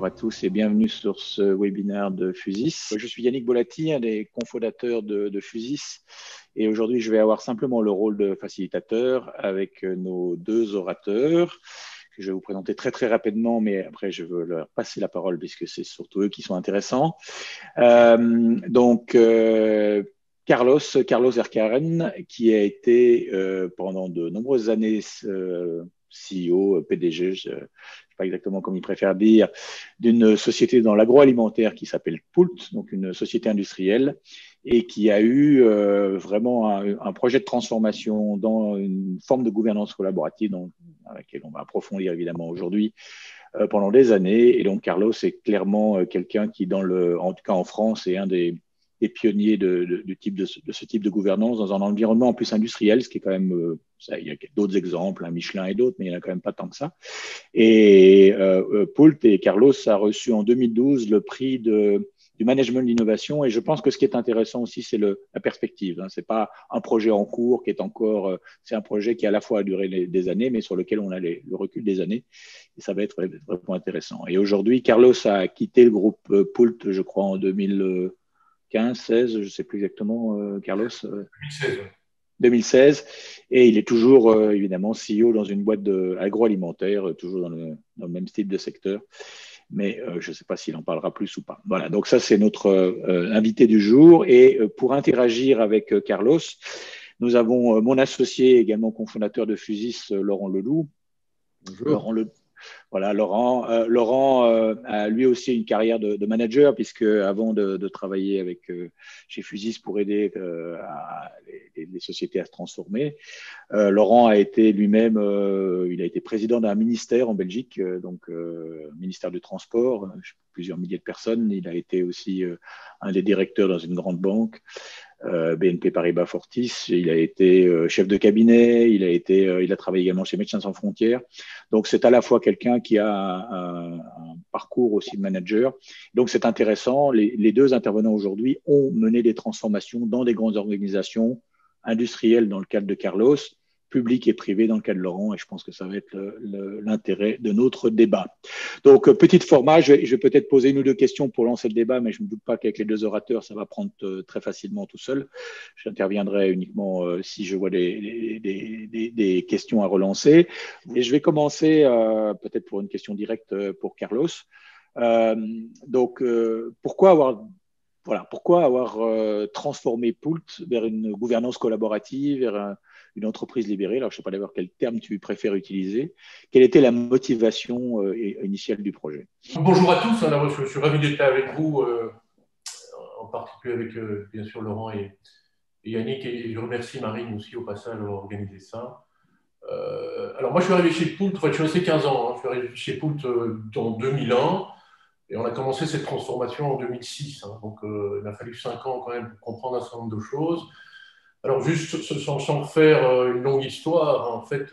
à tous et bienvenue sur ce webinaire de Fusis. Je suis Yannick Bolatti, un des cofondateurs de Fusis, et aujourd'hui je vais avoir simplement le rôle de facilitateur avec nos deux orateurs que je vais vous présenter très très rapidement, mais après je veux leur passer la parole puisque c'est surtout eux qui sont intéressants. Carlos Erkaren, qui a été pendant de nombreuses années CEO, PDG, je ne sais pas exactement comment il préfère dire, d'une société dans l'agroalimentaire qui s'appelle Poult, donc une société industrielle, et qui a eu vraiment un projet de transformation dans une forme de gouvernance collaborative dans laquelle on va approfondir évidemment aujourd'hui pendant des années. Et donc Carlos est clairement quelqu'un qui, en tout cas en France, est un des pionniers de ce type de gouvernance dans un environnement en plus industriel, ce qui est quand même, il y a d'autres exemples, Michelin et d'autres, mais il n'y en a quand même pas tant que ça. Et Poult et Carlos a reçu en 2012 le prix du management de l'innovation. Et je pense que ce qui est intéressant aussi, c'est la perspective. Ce n'est pas un projet en cours qui est encore, c'est un projet qui à la fois a duré des années, mais sur lequel on a le recul des années. Et ça va être vraiment intéressant. Et aujourd'hui, Carlos a quitté le groupe Poult, je crois, en 2015, 16, je ne sais plus exactement, Carlos. 2016. Et il est toujours, évidemment, CEO dans une boîte agroalimentaire, toujours dans le même style de secteur. Mais je ne sais pas s'il en parlera plus ou pas. Voilà, donc ça, c'est notre invité du jour. Et pour interagir avec Carlos, nous avons mon associé, également cofondateur de Fusis, Laurent Leloup. Bonjour. Laurent a lui aussi une carrière de manager, puisque avant de travailler chez Fusis pour aider les sociétés à se transformer, Laurent a été lui-même, il a été président d'un ministère en Belgique, ministère du Transport, plusieurs milliers de personnes. Il a été aussi un des directeurs dans une grande banque. BNP Paribas Fortis, il a été chef de cabinet, il a travaillé également chez Médecins sans frontières. Donc c'est à la fois quelqu'un qui a un parcours aussi de manager. Donc c'est intéressant. Les deux intervenants aujourd'hui ont mené des transformations dans des grandes organisations industrielles dans le cadre de Carlos, public et privé dans le cas de Laurent, et je pense que ça va être l'intérêt de notre débat. Donc, petit format, je vais peut-être poser une ou deux questions pour lancer le débat, mais je ne me doute pas qu'avec les deux orateurs, ça va prendre très facilement tout seul. J'interviendrai uniquement si je vois des questions à relancer. Et je vais commencer peut-être pour une question directe pour Carlos. Pourquoi avoir transformé Poult vers une gouvernance collaborative, vers une entreprise libérée? Alors, je ne sais pas d'ailleurs quel terme tu préfères utiliser. Quelle était la motivation initiale du projet? Bonjour à tous. Alors, je suis ravi d'être avec vous, en particulier avec, bien sûr, Laurent et Yannick. Et je remercie Marine aussi, au passage, d'avoir organisé ça. Alors, moi, je suis arrivé chez Poult, je suis resté 15 ans. Je suis arrivé chez Poult en 2001. Et on a commencé cette transformation en 2006. Donc, il a fallu 5 ans quand même pour comprendre un certain nombre de choses. Alors, juste sans faire une longue histoire, en fait,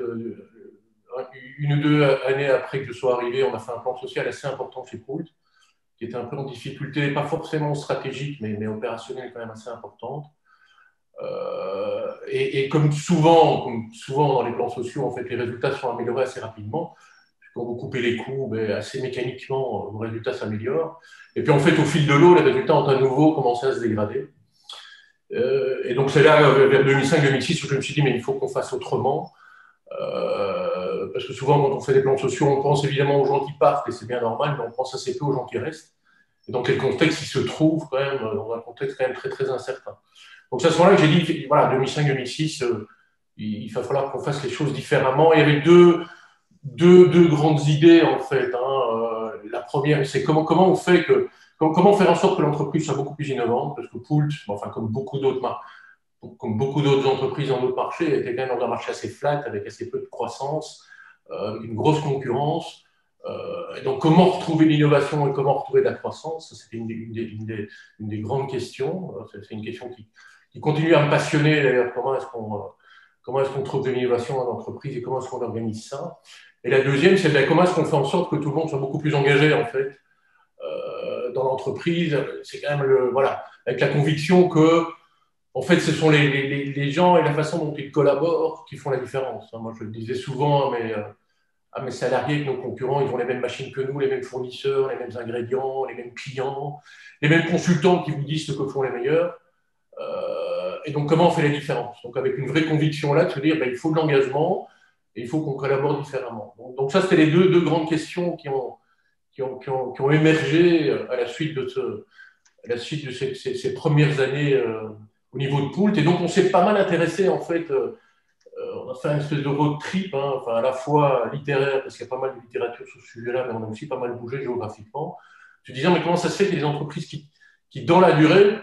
une ou deux années après que je sois arrivé, on a fait un plan social assez important chez Poult, qui était un peu en difficulté, pas forcément stratégique, mais opérationnelle quand même assez importante. Et comme souvent dans les plans sociaux, en fait, les résultats sont améliorés assez rapidement. Quand vous coupez les coûts, assez mécaniquement, vos résultats s'améliorent. Et puis en fait, au fil de l'eau, les résultats ont à nouveau commencé à se dégrader. Et donc c'est là, vers 2005-2006, où je me suis dit, mais il faut qu'on fasse autrement. Parce que souvent, quand on fait des plans sociaux, on pense évidemment aux gens qui partent, et c'est bien normal, mais on pense assez peu aux gens qui restent. Et dans quel contexte ils se trouvent, quand même, dans un contexte quand même très, très incertain. Donc c'est à ce moment-là que j'ai dit, voilà, 2005-2006, il va falloir qu'on fasse les choses différemment. Il y avait deux grandes idées, en fait. La première, c'est comment faire en sorte que l'entreprise soit beaucoup plus innovante, parce que Poult, enfin, comme beaucoup d'autres entreprises dans d'autres marchés, était quand même dans un marché assez flat, avec assez peu de croissance, une grosse concurrence. Et donc, comment retrouver l'innovation et comment retrouver de la croissance? C'était une des grandes questions. C'est une question qui continue à me passionner, d'ailleurs. Comment est-ce qu'on trouve de l'innovation dans l'entreprise et comment est-ce qu'on organise ça? Et la deuxième, c'est comment est-ce qu'on fait en sorte que tout le monde soit beaucoup plus engagé, en fait, dans l'entreprise. C'est quand même avec la conviction que, en fait, ce sont les gens et la façon dont ils collaborent qui font la différence. Moi, je le disais souvent à ah, mes salariés, que nos concurrents, ils ont les mêmes machines que nous, les mêmes fournisseurs, les mêmes ingrédients, les mêmes clients, les mêmes consultants qui vous disent ce que font les meilleurs. Et donc, comment on fait la différence? Donc, avec une vraie conviction là, de se dire, ben, il faut de l'engagement et il faut qu'on collabore différemment. Donc ça, c'était les deux grandes questions qui ont émergé à la suite de ces premières années au niveau de Poult. Et donc, on s'est pas mal intéressé, en fait, on a fait une espèce de road trip, hein, enfin, à la fois littéraire, parce qu'il y a pas mal de littérature sur ce sujet-là, mais on a aussi pas mal bougé géographiquement. Je me disais, mais comment ça se fait qu'il y a des entreprises qui dans la durée,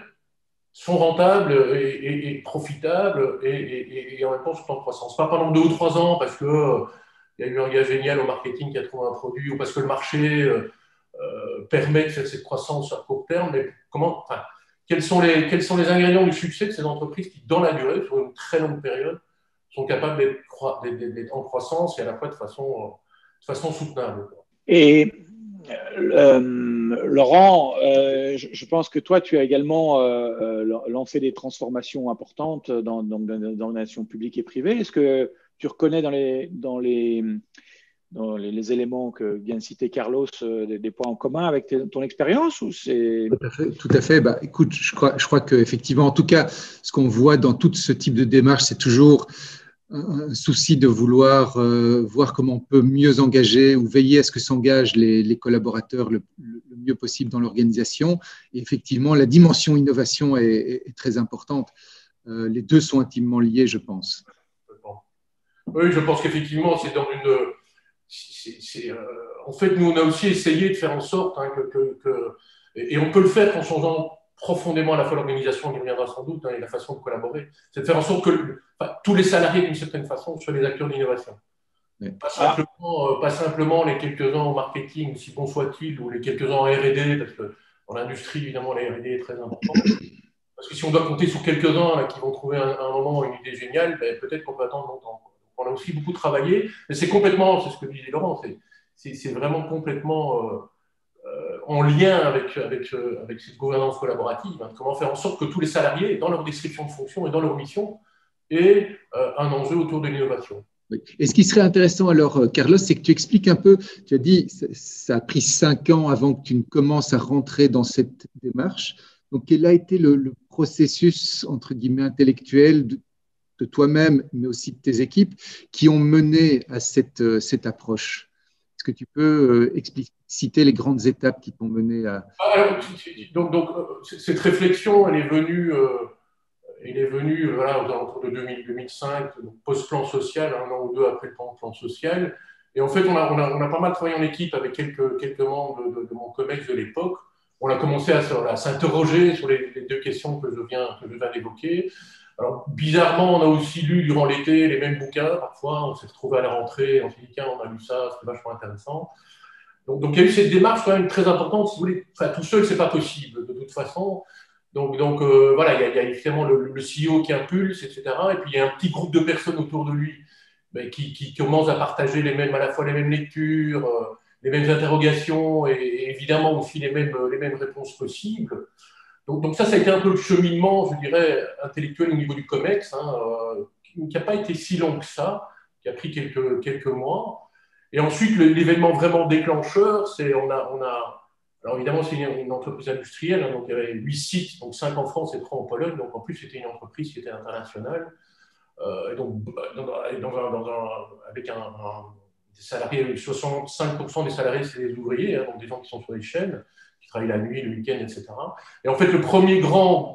sont rentables et profitables et en même temps sont en croissance. Pas pendant 2 ou 3 ans parce qu'il y a eu un gars génial au marketing qui a trouvé un produit ou parce que le marché permet de faire cette croissance à court terme, mais enfin, quels sont les ingrédients du succès de ces entreprises qui, dans la durée, sur une très longue période, sont capables d'être en croissance et à la fois de façon soutenable. Et Laurent, je pense que toi, tu as également lancé des transformations importantes dans la nation publique et privée. Est-ce que tu reconnais dans les éléments que vient de citer Carlos des points en commun avec ton expérience ou c'est... Tout à fait, tout à fait. Bah, écoute, je crois qu'effectivement, en tout cas, ce qu'on voit dans tout ce type de démarche, c'est toujours un souci de vouloir voir comment on peut mieux engager ou veiller à ce que s'engagent les collaborateurs le mieux possible dans l'organisation. Et effectivement, la dimension innovation est très importante. Les deux sont intimement liés, je pense. Oui, je pense qu'effectivement, c'est dans une... en fait, nous, on a aussi essayé de faire en sorte et on peut le faire en changeant profondément à la fois l'organisation, on y reviendra sans doute, et la façon de collaborer, c'est de faire en sorte que tous les salariés, d'une certaine façon, soient des acteurs d'innovation. Oui. Pas simplement les quelques-uns au marketing, si bon soit-il, ou les quelques-uns en R&D, parce que dans l'industrie, évidemment, la R&D est très important. Parce que si on doit compter sur quelques-uns là, qui vont trouver un moment une idée géniale, ben, peut-être qu'on peut attendre longtemps. On a aussi beaucoup travaillé, mais c'est complètement, c'est ce que disait Laurent, c'est vraiment complètement en lien avec cette gouvernance collaborative. Hein, comment faire en sorte que tous les salariés, dans leur description de fonction et dans leur mission, aient un enjeu autour de l'innovation. Oui. Et ce qui serait intéressant alors, Carlos, c'est que tu expliques un peu, tu as dit, ça a pris 5 ans avant que tu ne commences à rentrer dans cette démarche. Donc, quel a été le processus, entre guillemets, intellectuel de toi-même, mais aussi de tes équipes, qui ont mené à cette approche? Est-ce que tu peux citer les grandes étapes qui t'ont mené à… Alors, donc, cette réflexion, elle est venue voilà, aux alentours de 2005, post-plan social, 1 an ou 2 après le plan social. Et en fait, on a pas mal travaillé en équipe avec quelques membres de mon COMEX de l'époque. On a commencé à s'interroger sur les 2 questions que je viens d'évoquer. Alors, bizarrement, on a aussi lu durant l'été les mêmes bouquins. Parfois, on s'est retrouvé à la rentrée, on s'est dit, tiens, on a lu ça, c'était vachement intéressant. Donc, il y a eu cette démarche quand même très importante. Si vous voulez, enfin, tout seul, c'est pas possible, de toute façon. Donc voilà, il y a évidemment le CEO qui impulse, etc. Et puis, il y a un petit groupe de personnes autour de lui qui commencent à partager à la fois les mêmes lectures, les mêmes interrogations et évidemment aussi les mêmes réponses possibles. Donc ça a été un peu le cheminement, je dirais, intellectuel au niveau du COMEX, hein, qui n'a pas été si long que ça, qui a pris quelques mois. Et ensuite, l'événement vraiment déclencheur, c'est alors évidemment, c'est une entreprise industrielle, hein, donc il y avait 8 sites, donc 5 en France et 3 en Pologne, donc en plus c'était une entreprise qui était internationale. Et donc avec des salariés, 65% des salariés, c'est des ouvriers, hein, donc des gens qui sont sur les chaînes, qui travaillent la nuit, le week-end, etc. Et en fait, le premier grand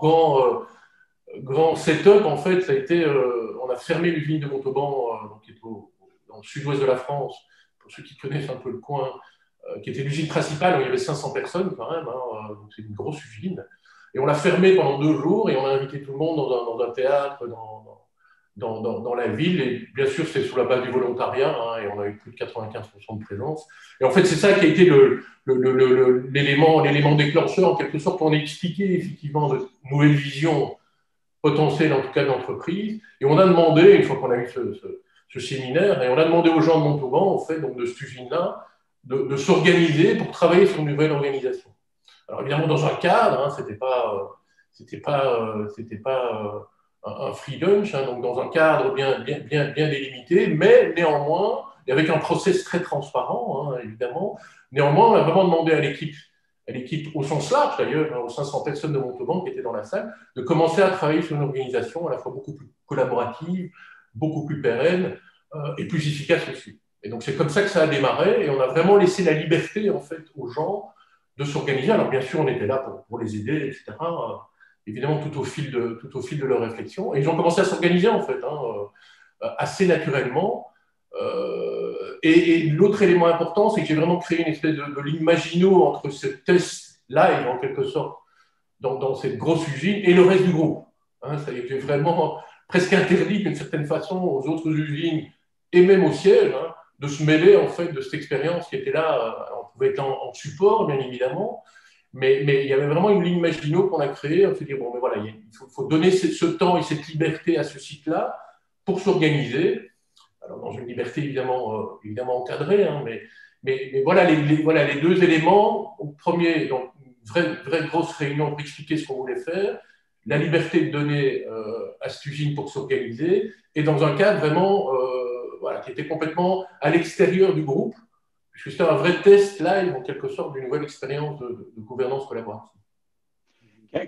setup, en fait, ça a été, on a fermé l'usine de Montauban, qui est dans le sud-ouest de la France, pour ceux qui connaissent un peu le coin, qui était l'usine principale, où il y avait 500 personnes quand même, hein, donc c'est une grosse usine. Et on l'a fermée pendant 2 jours et on a invité tout le monde dans un théâtre, dans la ville. Et bien sûr, c'est sous la base du volontariat, hein, et on a eu plus de 95% de présence. Et en fait, c'est ça qui a été l'élément déclencheur, en quelque sorte. On a expliqué effectivement de nouvelles visions potentielles, en tout cas d'entreprise. Et on a demandé, une fois qu'on a eu ce séminaire, et on a demandé aux gens de Montauban, en fait, donc de cette usine-là, de s'organiser pour travailler sur une nouvelle organisation. Alors évidemment, dans un cadre, hein, c'était pas un free lunch, hein, donc dans un cadre bien délimité, mais néanmoins, et avec un process très transparent, hein, évidemment. Néanmoins, on a vraiment demandé à l'équipe au sens large d'ailleurs, aux 500 personnes de Montauban qui étaient dans la salle, de commencer à travailler sur une organisation à la fois beaucoup plus collaborative, beaucoup plus pérenne et plus efficace aussi. Et donc c'est comme ça que ça a démarré et on a vraiment laissé la liberté en fait aux gens de s'organiser. Alors bien sûr, on était là pour les aider, etc. Évidemment, tout au fil de leur réflexion. Et ils ont commencé à s'organiser en fait, assez naturellement. Et l'autre élément important, c'est que j'ai vraiment créé une espèce de ligne Maginot entre ce test live, en quelque sorte, dans cette grosse usine, et le reste du groupe. Hein, ça y est, j'ai vraiment presque interdit d'une certaine façon aux autres usines, et même au siège, hein, de se mêler en fait de cette expérience qui était là. On pouvait être en support, bien évidemment, mais il y avait vraiment une ligne Maginot qu'on a créée. On s'est dit, bon, mais voilà, il faut donner ce temps et cette liberté à ce site-là pour s'organiser. Alors, dans une liberté évidemment encadrée, hein, mais voilà, voilà les deux éléments. Au premier, donc, une vraie grosse réunion pour expliquer ce qu'on voulait faire, la liberté de donner à cette usine pour s'organiser, et dans un cadre vraiment voilà, qui était complètement à l'extérieur du groupe, puisque c'était un vrai test live, en quelque sorte, d'une nouvelle expérience de gouvernance collaborative.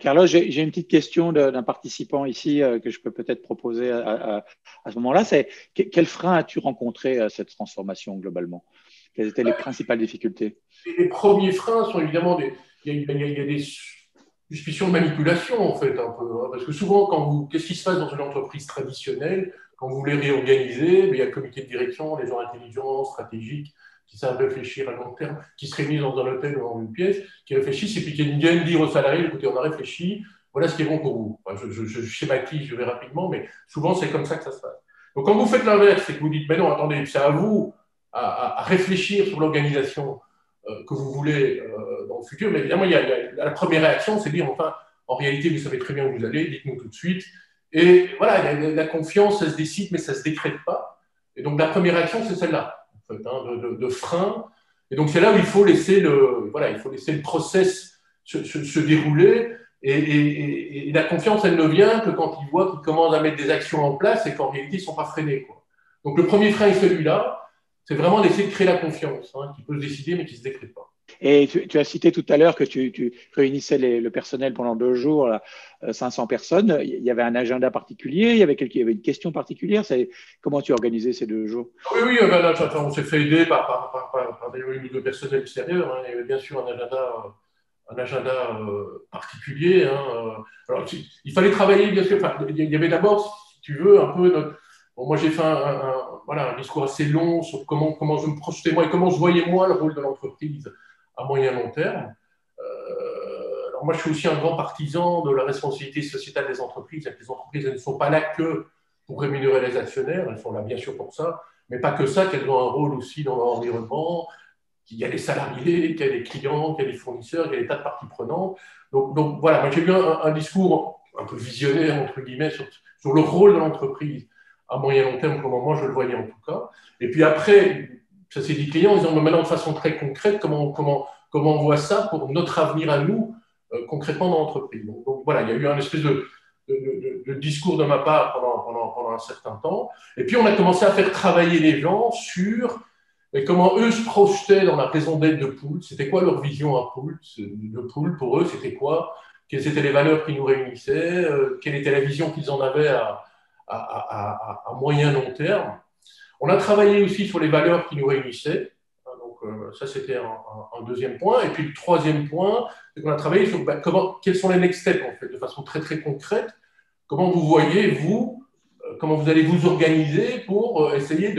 Carlos, j'ai une petite question d'un participant ici que je peux peut-être proposer à ce moment-là. C'est quel frein as-tu rencontré à cette transformation globalement? Quelles étaient les principales difficultés? Les premiers freins sont évidemment il y a des suspicions de manipulation en fait un peu, hein, parce que souvent qu'est-ce qui se passe dans une entreprise traditionnelle quand vous voulez réorganiser? Il y a le comité de direction, les gens intelligents, stratégiques, qui savent réfléchir à long terme, qui se réunissent dans un hôtel ou dans une pièce, qui réfléchissent et puis qui viennent dire aux salariés, écoutez, on a réfléchi, voilà ce qui est bon pour vous. Enfin, je schématise, je vais rapidement, mais souvent c'est comme ça que ça se passe. Donc quand vous faites l'inverse, c'est que vous dites, mais non, attendez, c'est à vous à réfléchir sur l'organisation que vous voulez dans le futur, mais évidemment, la première réaction, c'est de dire, enfin, en réalité, vous savez très bien où vous allez, dites-nous tout de suite. Et voilà, la confiance, ça se décide, mais ça ne se décrète pas. Et donc, la première réaction, c'est celle-là, en fait, hein, de frein. Et donc, c'est là où il faut laisser le process se dérouler. Et la confiance, elle ne vient que quand ils voient qu'ils commencent à mettre des actions en place et qu'en réalité, ils ne sont pas freinés, quoi. Donc, le premier frein est celui-là. C'est vraiment d'essayer de créer la confiance, hein, qui peut se décider, mais qui ne se décrète pas. Et tu as cité tout à l'heure que tu réunissais le personnel pendant 2 jours, là, 500 personnes. Il y avait un agenda particulier, il y avait une question particulière. Comment tu as organisé ces 2 jours? Oui, là, on s'est fait aider par une ou deux personnels extérieurs. Hein. Il y avait bien sûr un agenda particulier. Hein. Alors, il fallait travailler, bien sûr. Enfin, il y avait d'abord, si tu veux, un peu Bon, moi, j'ai fait un discours assez long sur comment je me projetais moi et comment je voyais moi le rôle de l'entreprise à moyen long terme. Alors moi, je suis aussi un grand partisan de la responsabilité sociétale des entreprises. Les entreprises, elles ne sont pas là que pour rémunérer les actionnaires, elles sont là bien sûr pour ça, mais pas que ça, qu'elles ont un rôle aussi dans leur environnement. Il y a les salariés, qu'il y a les clients, qu'il y a les fournisseurs, qu'il y a des tas de parties prenantes. Donc voilà, moi j'ai eu un discours un peu visionnaire, entre guillemets, sur le rôle de l'entreprise à moyen long terme, comment moi je le voyais en tout cas. Et puis après, ça s'est dit clients, ils ont maintenant de façon très concrète comment on voit ça pour notre avenir à nous, concrètement dans l'entreprise. Donc voilà, il y a eu un espèce de discours de ma part pendant un certain temps. Et puis on a commencé à faire travailler les gens sur comment eux se projetaient dans la raison d'être de Pool. C'était quoi leur vision à Pool? De Pool, pour eux, c'était quoi? Quelles étaient les valeurs qui nous réunissaient? Quelle était la vision qu'ils en avaient à moyen long terme? On a travaillé aussi sur les valeurs qui nous réunissaient. Donc, ça, c'était un deuxième point. Et puis, le troisième point, c'est qu'on a travaillé sur quels sont les next steps, en fait, de façon très, très concrète. Comment vous voyez, comment vous allez vous organiser pour essayer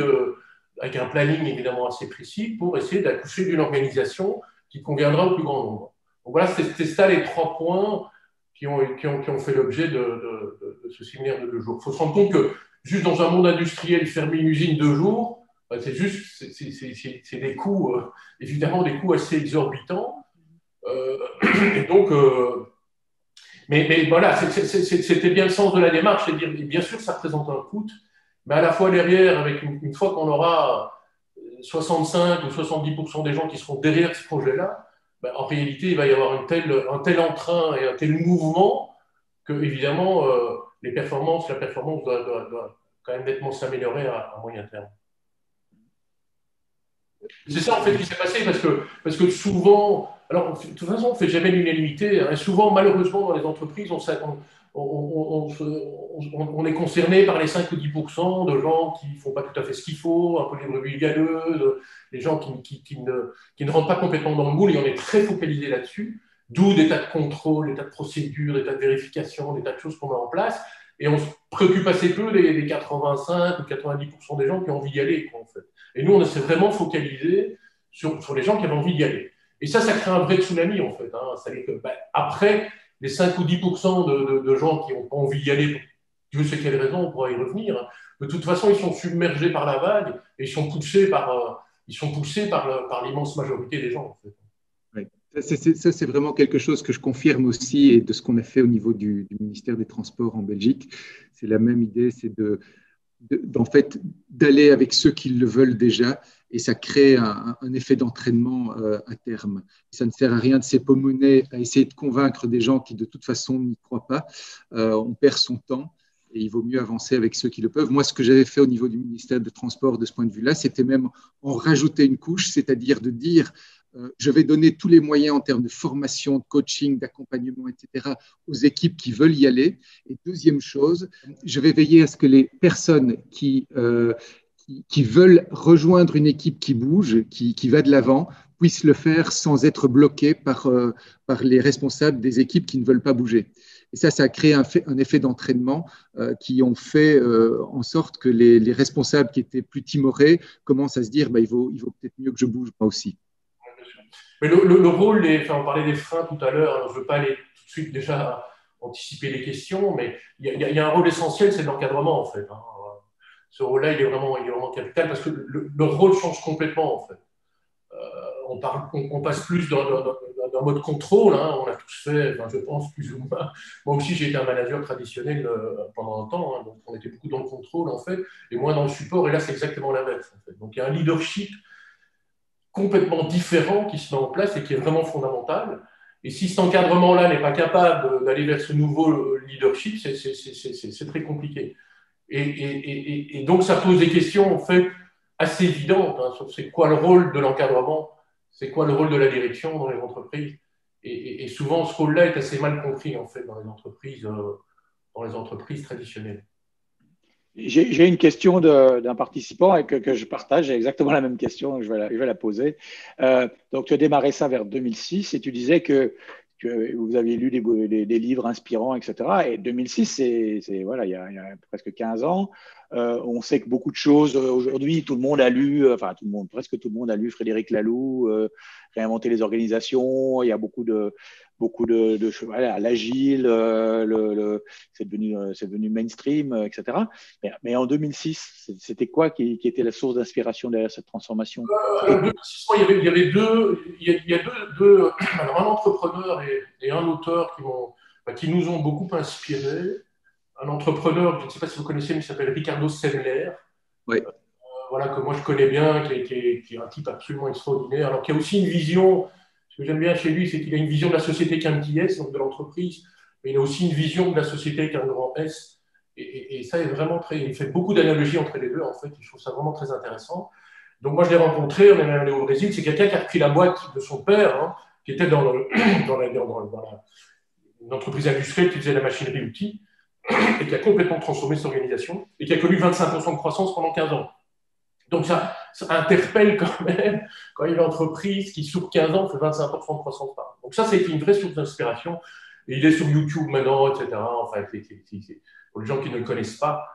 avec un planning évidemment assez précis, pour essayer d'accoucher d'une organisation qui conviendra au plus grand nombre. Donc voilà, c'était ça les 3 points qui ont fait l'objet de ce séminaire de 2 jours. Il faut se rendre compte que juste dans un monde industriel, fermer une usine 2 jours, c'est des coûts, évidemment des coûts assez exorbitants. Et donc, mais voilà, c'était bien le sens de la démarche, c'est de dire, bien sûr, ça représente un coût, mais à la fois derrière, avec une fois qu'on aura 65 ou 70% des gens qui seront derrière ce projet-là, ben, en réalité, il va y avoir un tel entrain et un tel mouvement que, évidemment, la performance doit quand même nettement s'améliorer à moyen terme. C'est ça en fait qui s'est passé parce que souvent, alors de toute façon on ne fait jamais l'unanimité, hein, et souvent malheureusement dans les entreprises on est concerné par les 5 ou 10% de gens qui ne font pas tout à fait ce qu'il faut, un peu les brebis galeuses, les gens qui ne rentrent pas complètement dans le moule, et on est très focalisé là-dessus, d'où des tas de contrôles, des tas de procédures, des tas de vérifications, des tas de choses qu'on met en place, et on se préoccupe assez peu des 85 ou 90% des gens qui ont envie d'y aller, quoi, en fait. Et nous, on s'est vraiment focalisé sur les gens qui avaient envie d'y aller. Et ça crée un vrai tsunami, en fait. Hein. Ça que, après, les 5 ou 10% de gens qui n'ont pas envie d'y aller, pour Dieu sait quelle raison, on pourra y revenir. De toute façon, ils sont submergés par la vague et ils sont poussés par l'immense majorité des gens, en fait. Ça, c'est vraiment quelque chose que je confirme aussi et de ce qu'on a fait au niveau du ministère des Transports en Belgique. C'est la même idée, c'est en fait, d'aller avec ceux qui le veulent déjà, et ça crée un effet d'entraînement à terme. Ça ne sert à rien de s'époumoner à essayer de convaincre des gens qui de toute façon n'y croient pas. On perd son temps et il vaut mieux avancer avec ceux qui le peuvent. Moi, ce que j'avais fait au niveau du ministère des Transports de ce point de vue-là, c'était même en rajouter une couche, c'est-à-dire de dire je vais donner tous les moyens en termes de formation, de coaching, d'accompagnement, etc., aux équipes qui veulent y aller. Et deuxième chose, je vais veiller à ce que les personnes qui veulent rejoindre une équipe qui bouge, qui va de l'avant, puissent le faire sans être bloquées par les responsables des équipes qui ne veulent pas bouger. Et ça a créé un effet d'entraînement qui ont fait en sorte que les responsables qui étaient plus timorés commencent à se dire il vaut peut-être mieux que je bouge moi aussi. Mais le rôle, on parlait des freins tout à l'heure, alors je ne veux pas aller tout de suite déjà anticiper les questions, mais il y a un rôle essentiel, c'est l'encadrement en fait. Hein. Ce rôle-là, il est vraiment capital parce que le rôle change complètement en fait. On passe plus d'un mode contrôle, hein, on a tous fait, je pense, plus ou moins. Moi aussi, j'ai été un manager traditionnel pendant un temps, hein, donc on était beaucoup dans le contrôle en fait, et moins dans le support, et là, c'est exactement l'inverse en fait. Donc il y a un leadership complètement différent qui se met en place et qui est vraiment fondamental. Et si cet encadrement-là n'est pas capable d'aller vers ce nouveau leadership, c'est très compliqué. Et donc, ça pose des questions, en fait, assez évidentes, hein, sur c'est quoi le rôle de l'encadrement, c'est quoi le rôle de la direction dans les entreprises. Et souvent, ce rôle-là est assez mal compris, en fait, dans les entreprises traditionnelles. J'ai une question d'un participant et que je partage. J'ai exactement la même question, je vais la poser. Donc, tu as démarré ça vers 2006 et tu disais que vous aviez lu des livres inspirants, etc. Et 2006, voilà, il y a presque 15 ans. On sait que beaucoup de choses aujourd'hui, tout le monde a lu, presque tout le monde a lu Frédéric Laloux, Réinventer les organisations. Il y a beaucoup de choses, voilà, l'agile, c'est devenu mainstream, etc. Mais en 2006, c'était quoi qui était la source d'inspiration derrière cette transformation? Il y avait deux alors un entrepreneur et un auteur qui nous ont beaucoup inspirés. Un entrepreneur, je ne sais pas si vous connaissez, mais il s'appelle Ricardo Semler. Oui. Voilà, que moi je connais bien, qui est un type absolument extraordinaire. Alors, qui a aussi une vision, ce que j'aime bien chez lui, c'est qu'il a une vision de la société avec un petit S, donc de l'entreprise, mais il a aussi une vision de la société avec un grand S. Et ça est vraiment il fait beaucoup d'analogies entre les deux, en fait. Je trouve ça vraiment très intéressant. Donc, moi je l'ai rencontré, on est même allé au Brésil. C'est quelqu'un qui a repris la boîte de son père, hein, qui était dans une entreprise industrielle qui faisait la machinerie-outil, et qui a complètement transformé son organisation, et qui a connu 25% de croissance pendant 15 ans. Donc ça interpelle quand même quand il y a une entreprise qui, sur 15 ans, fait 25% de croissance par an. Donc ça, c'est une vraie source d'inspiration. Et il est sur YouTube maintenant, etc. Enfin, pour les gens qui ne le connaissent pas.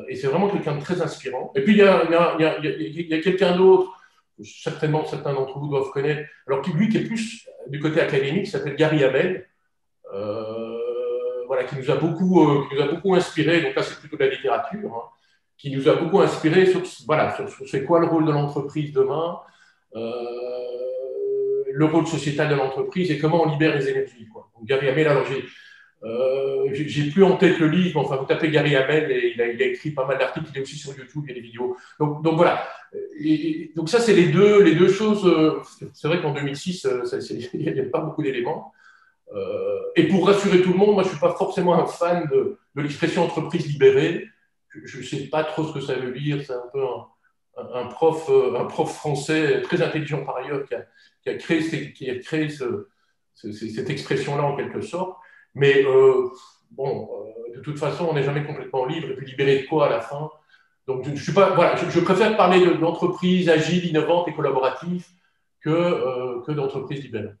Et c'est vraiment quelqu'un de très inspirant. Et puis, il y a quelqu'un d'autre, certainement certains d'entre vous doivent connaître, alors lui qui est plus du côté académique, qui s'appelle Gary Hamel, voilà, qui nous a beaucoup inspiré. Donc là, c'est plutôt de la littérature, hein, qui nous a beaucoup inspiré sur c'est quoi le rôle de l'entreprise demain, le rôle sociétal de l'entreprise et comment on libère les énergies. Quoi. Donc, Gary Hamel, alors j'ai plus en tête le livre, mais enfin, vous tapez Gary Hamel et il a écrit pas mal d'articles, il est aussi sur YouTube, il y a des vidéos. Donc voilà. Donc ça, c'est les deux choses. C'est vrai qu'en 2006, il n'y avait pas beaucoup d'éléments. Et pour rassurer tout le monde, moi je ne suis pas forcément un fan de l'expression entreprise libérée. Je ne sais pas trop ce que ça veut dire. C'est un peu un prof français très intelligent par ailleurs qui a créé cette expression-là en quelque sorte. Mais de toute façon, on n'est jamais complètement libre. Et puis libéré de quoi à la fin? Donc, je suis pas, voilà, je préfère parler d'entreprises agiles, innovantes et collaboratives que d'entreprises libérales.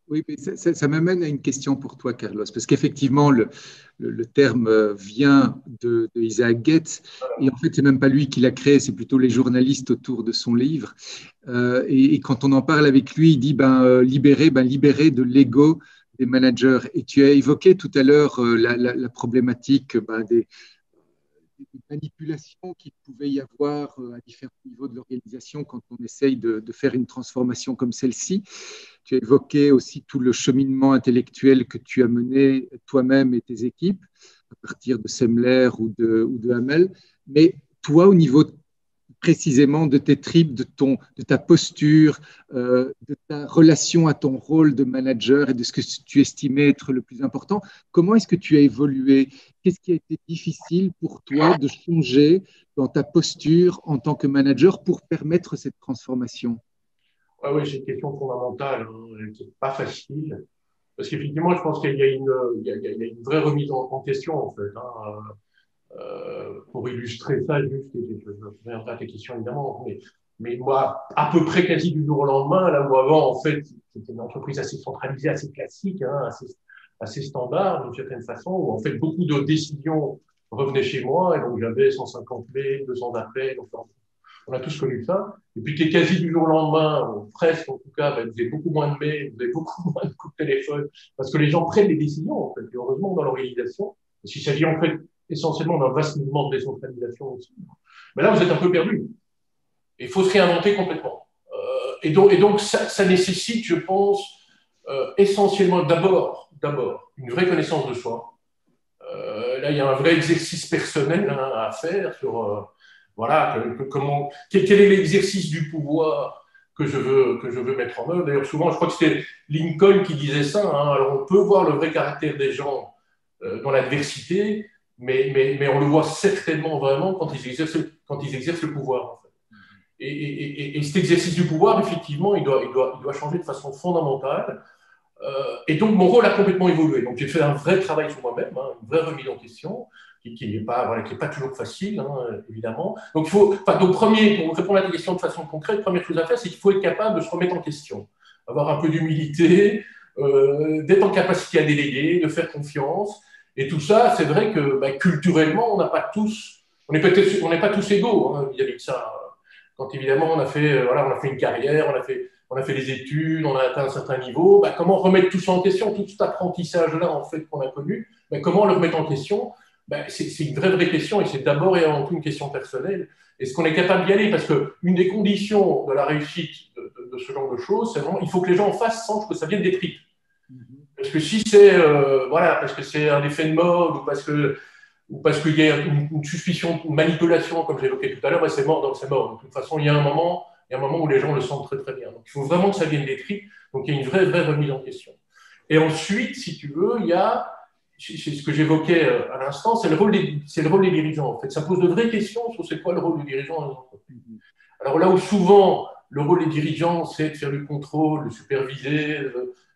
Oui, mais ça m'amène à une question pour toi, Carlos, parce qu'effectivement, le terme vient de Isaac Getz, et en fait, c'est même pas lui qui l'a créé, c'est plutôt les journalistes autour de son livre. Et quand on en parle avec lui, il dit libérer de l'ego des managers. Et tu as évoqué tout à l'heure la problématique des manipulations qu'il pouvait y avoir à différents niveaux de l'organisation quand on essaye de faire une transformation comme celle-ci. Tu as évoqué aussi tout le cheminement intellectuel que tu as mené toi-même et tes équipes à partir de Semler ou de Hamel. Mais toi, au niveau précisément de tes tripes, de ta posture, de ta relation à ton rôle de manager et de ce que tu estimais être le plus important, comment est-ce que tu as évolué? Qu'est-ce qui a été difficile pour toi de changer dans ta posture en tant que manager pour permettre cette transformation? Oui, c'est une question fondamentale, qui n'est pas facile. Parce qu'effectivement, je pense qu'il y a une vraie remise en question, en fait. Pour illustrer ça, juste, je reviendrai à tes questions, évidemment, mais moi, à peu près quasi du jour au lendemain, là où avant, en fait, c'était une entreprise assez centralisée, assez classique, assez standard, d'une certaine façon, où en fait, beaucoup de décisions revenaient chez moi, et donc j'avais 150 mails, 200 appels, enfin, on a tous connu ça. Et puis, qui est quasi du jour au lendemain, ou presque en tout cas, vous avez beaucoup moins de mails, vous avez beaucoup moins de coups de téléphone, parce que les gens prennent des décisions, en fait, et heureusement, dans l'organisation. Parce qu'il s'agit, en fait, essentiellement d'un vaste mouvement de décentralisation aussi. Mais là, vous êtes un peu perdu. Il faut se réinventer complètement. Et donc ça nécessite, je pense, essentiellement d'abord une vraie connaissance de soi. Là, il y a un vrai exercice personnel à faire sur quel est l'exercice du pouvoir que je veux mettre en œuvre. D'ailleurs, souvent, je crois que c'était Lincoln qui disait ça. Alors, on peut voir le vrai caractère des gens dans l'adversité, mais on le voit certainement vraiment quand ils exercent le pouvoir. En fait. Et cet exercice du pouvoir, effectivement, il doit changer de façon fondamentale. Et donc, mon rôle a complètement évolué. Donc, j'ai fait un vrai travail sur moi-même, une vraie remise en question, qui n'est pas toujours facile, évidemment. Donc, pour répondre à ta question de façon concrète, première chose à faire, c'est qu'il faut être capable de se remettre en question, avoir un peu d'humilité, d'être en capacité à déléguer, de faire confiance. Et tout ça, c'est vrai que culturellement, on n'est pas tous égaux vis-à-vis de ça. Quand évidemment on a fait une carrière, on a fait des études, on a atteint un certain niveau, comment remettre tout ça en question, tout cet apprentissage-là en fait qu'on a connu, comment le remettre en question? C'est une vraie question et c'est d'abord et avant tout une question personnelle. Est-ce qu'on est capable d'y aller? Parce qu'une des conditions de la réussite de ce genre de choses, c'est vraiment il faut que les gens en face sentent que ça vienne des tripes. Parce que si c'est parce que c'est un effet de mode ou parce qu'il y a une suspicion de manipulation, comme j'évoquais tout à l'heure, c'est mort, donc c'est mort. De toute façon, il y a un moment où les gens le sentent très très bien. Donc il faut vraiment que ça vienne des tripes. Donc il y a une vraie remise en question. Et ensuite, si tu veux, c'est ce que j'évoquais à l'instant, c'est le rôle des dirigeants. En fait, ça pose de vraies questions sur c'est quoi le rôle du dirigeant dans une entreprise. Alors là où souvent le rôle des dirigeants, c'est de faire du contrôle, de superviser,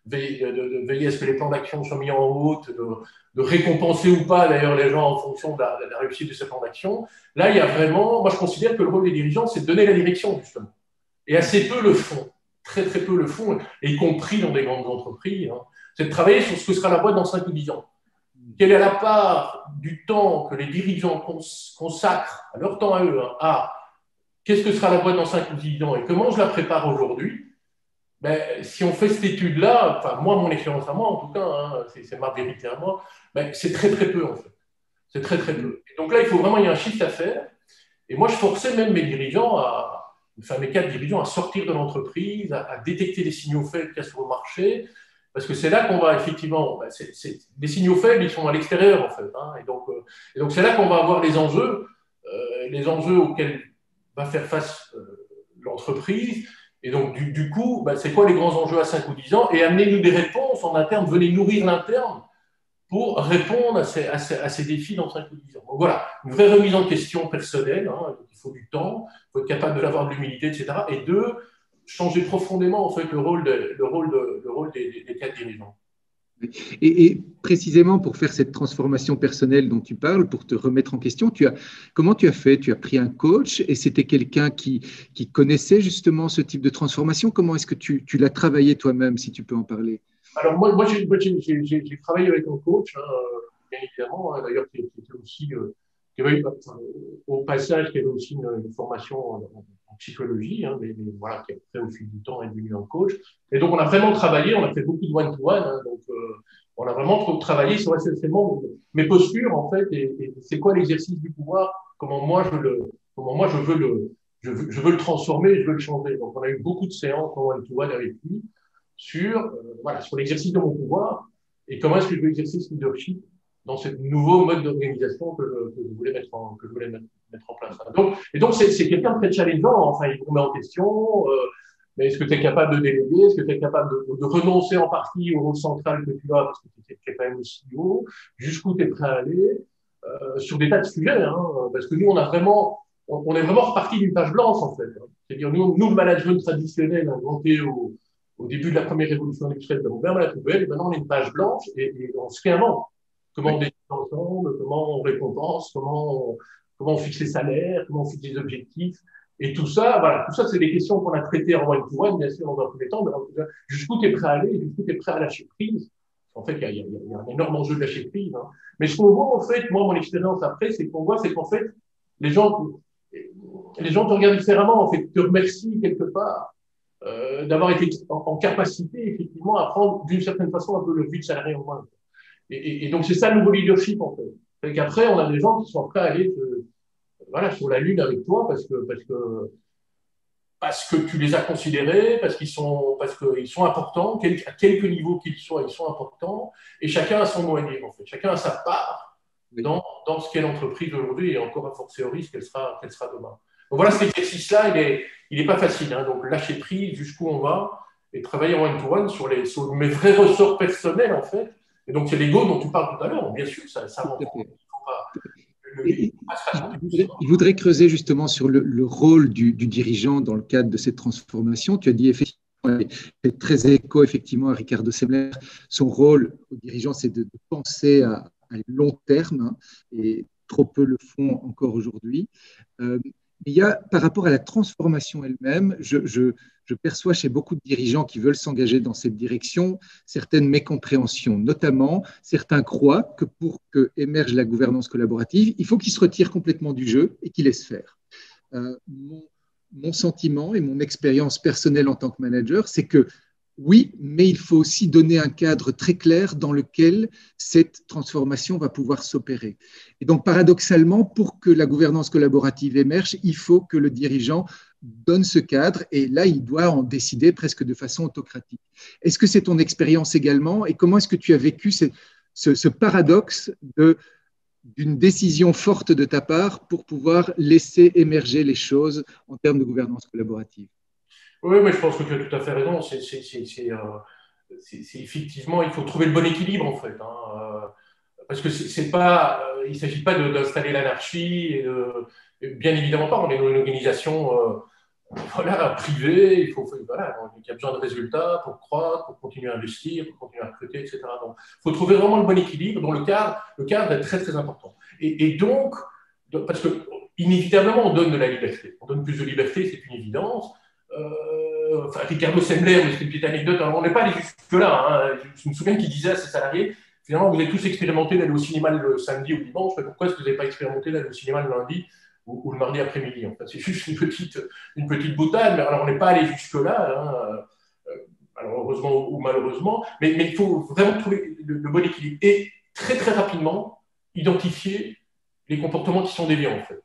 de veiller à ce que les plans d'action soient mis en route, de récompenser ou pas d'ailleurs les gens en fonction de la réussite de ces plans d'action. Là, il y a vraiment, moi je considère que le rôle des dirigeants, c'est de donner la direction justement. Et assez peu le font, très très peu le font, y compris dans des grandes entreprises. C'est de travailler sur ce que sera la boîte dans 5 ou 10 ans. Quelle est la part du temps que les dirigeants consacrent à leur temps à eux à qu'est-ce que sera la boîte dans 5 ou 10 ans et comment je la prépare aujourd'hui? Si on fait cette étude-là, enfin moi, mon expérience à moi en tout cas, c'est ma vérité à moi, c'est très très peu en fait. C'est très très peu. Et donc là, il y a un shift à faire. Et moi, je forçais même mes dirigeants, mes 4 dirigeants, à sortir de l'entreprise, à détecter les signaux faibles qu'il y a sur le marché, parce que c'est là qu'on va effectivement, les signaux faibles, ils sont à l'extérieur en fait. Et donc c'est là qu'on va avoir les enjeux auxquels va faire face l'entreprise. Et donc, du coup, c'est quoi les grands enjeux à 5 ou 10 ans? Et amenez-nous des réponses en interne, venez nourrir l'interne pour répondre à ces défis dans 5 ou 10 ans. Donc voilà, une vraie remise en question personnelle, hein, il faut du temps, il faut être capable de l'avoir, de l'humilité, etc. Et deux, changer profondément en fait, le rôle des cadres dirigeants. Et précisément pour faire cette transformation personnelle dont tu parles, pour te remettre en question, comment tu as fait? Tu as pris un coach et c'était quelqu'un qui connaissait justement ce type de transformation. Comment est-ce que tu l'as travaillé toi-même, si tu peux en parler? Alors moi j'ai travaillé avec un coach, hein, bien évidemment, hein, d'ailleurs qui était aussi, qui avait, au passage, qui avait aussi une formation en psychologie, hein, mais voilà, qui après au fil du temps est devenu un coach. Et donc on a vraiment travaillé, on a fait beaucoup de one-to-one, hein, donc on a vraiment travaillé sur essentiellement mes postures en fait, et c'est quoi l'exercice du pouvoir, comment moi je veux je veux le transformer, je veux le changer. Donc on a eu beaucoup de séances en one-to-one avec lui sur, voilà, sur l'exercice de mon pouvoir et comment est-ce que je vais exercer ce leadership dans ce nouveau mode d'organisation que je voulais mettre en place. Donc c'est quelqu'un de très challengeant, enfin, il vous met en question, mais est-ce que tu es capable de déléguer, est-ce que tu es capable de renoncer en partie au rôle central que tu as, parce que tu es quand même le CEO, jusqu'où tu es prêt à aller, sur des tas de sujets, hein, parce que nous, on est vraiment reparti d'une page blanche, en fait. Hein. C'est-à-dire, nous, le management traditionnel, inventé au début de la première révolution industrielle, on ferme la poubelle, et maintenant on a une page blanche et on se réinvente. Comment on décide ensemble, comment on récompense, comment on fixe les salaires, comment on fixe les objectifs. Et tout ça, voilà, tout ça, c'est des questions qu'on a traitées en one-to-one, bien sûr, dans un premier temps, mais jusqu'où tu es prêt à aller, jusqu'où tu es prêt à lâcher prise. En fait, il y a un énorme enjeu de lâcher prise. Hein. Mais ce qu'on voit, en fait, moi, mon expérience après, c'est qu'en fait, les gens te regardent différemment, en fait, te remercient quelque part d'avoir été en capacité, effectivement, à prendre d'une certaine façon un peu le vide salarié en moins. Et donc, c'est ça le nouveau leadership, en fait. C'est qu'après, on a des gens qui sont prêts à aller voilà, sur la Lune avec toi parce que tu les as considérés, parce qu'ils sont importants, à quelque niveau qu'ils soient, ils sont importants, et chacun a son mot à dire, en fait. Chacun a sa part dans ce qu'est l'entreprise aujourd'hui, et encore a fortiori ce qu'elle sera demain. Donc voilà, cet exercice-là, il est pas facile. Hein. Donc lâcher prise, jusqu'où on va, et travailler en one-to-one sur mes vrais ressorts personnels, en fait. Et donc c'est l'ego dont tu parles tout à l'heure. Bien sûr, ça rentre. Il voudrait creuser justement sur le rôle du dirigeant dans le cadre de cette transformation. Tu as dit effectivement, c'est très écho effectivement à Ricardo Semler. Son rôle au dirigeant, c'est de penser à long terme, hein, et trop peu le font encore aujourd'hui. Il y a, par rapport à la transformation elle-même, je perçois chez beaucoup de dirigeants qui veulent s'engager dans cette direction certaines mécompréhensions. Notamment, certains croient que pour que émerge la gouvernance collaborative, il faut qu'ils se retirent complètement du jeu et qu'ils laissent faire. Mon sentiment et mon expérience personnelle en tant que manager, c'est que oui, mais il faut aussi donner un cadre très clair dans lequel cette transformation va pouvoir s'opérer. Et donc, paradoxalement, pour que la gouvernance collaborative émerge, il faut que le dirigeant donne ce cadre et là, il doit en décider presque de façon autocratique. Est-ce que c'est ton expérience également et comment est-ce que tu as vécu ce paradoxe d'une décision forte de ta part pour pouvoir laisser émerger les choses en termes de gouvernance collaborative? Oui, mais je pense que tu as tout à fait raison. C'est effectivement, il faut trouver le bon équilibre, en fait. Hein, parce que il ne s'agit pas d'installer l'anarchie. Bien évidemment pas. On est dans une organisation voilà, privée. Il y a besoin de résultats pour croître, pour continuer à investir, pour continuer à recruter, etc. Donc, il faut trouver vraiment le bon équilibre. Donc, le cadre est très, très important. Et donc, parce que inévitablement, on donne de la liberté. On donne plus de liberté, c'est une évidence. Ricardo Semler, mais c'est une petite anecdote, alors on n'est pas allé jusque-là. Hein. Je me souviens qu'il disait à ses salariés, finalement, vous avez tous expérimenté d'aller au cinéma le samedi ou le dimanche, mais pourquoi est-ce que vous n'avez pas expérimenté d'aller au cinéma le lundi ou le mardi après-midi? En fait, c'est juste une petite boutade, mais alors on n'est pas allé jusque-là, hein, alors heureusement ou malheureusement, mais il faut vraiment trouver le bon équilibre et très très rapidement identifier les comportements qui sont déviants, en fait.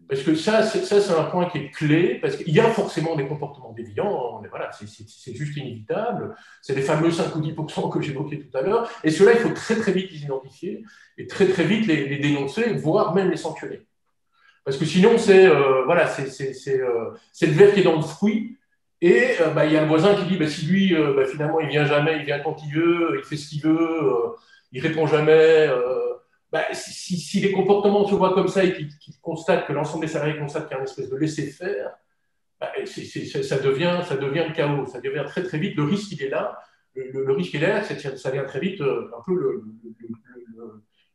Parce que ça, c'est un point qui est clé, parce qu'il y a forcément des comportements déviants, voilà, c'est juste inévitable. C'est les fameux 5 ou 10% que j'évoquais tout à l'heure. Et ceux-là, il faut très, très vite les identifier et très, très vite les dénoncer, voire même les sanctionner. Parce que sinon, c'est le ver qui est dans le fruit. Et il y a le voisin qui dit, si lui, finalement, il vient jamais, il vient quand il veut, il fait ce qu'il veut, il répond jamais. Si les comportements se voient comme ça et qu'ils constatent que l'ensemble des salariés constatent qu'il y a une espèce de laisser-faire, ça devient le chaos. Ça devient très très vite. Le risque, il est là. Le risque, il est là. Ça devient très vite un peu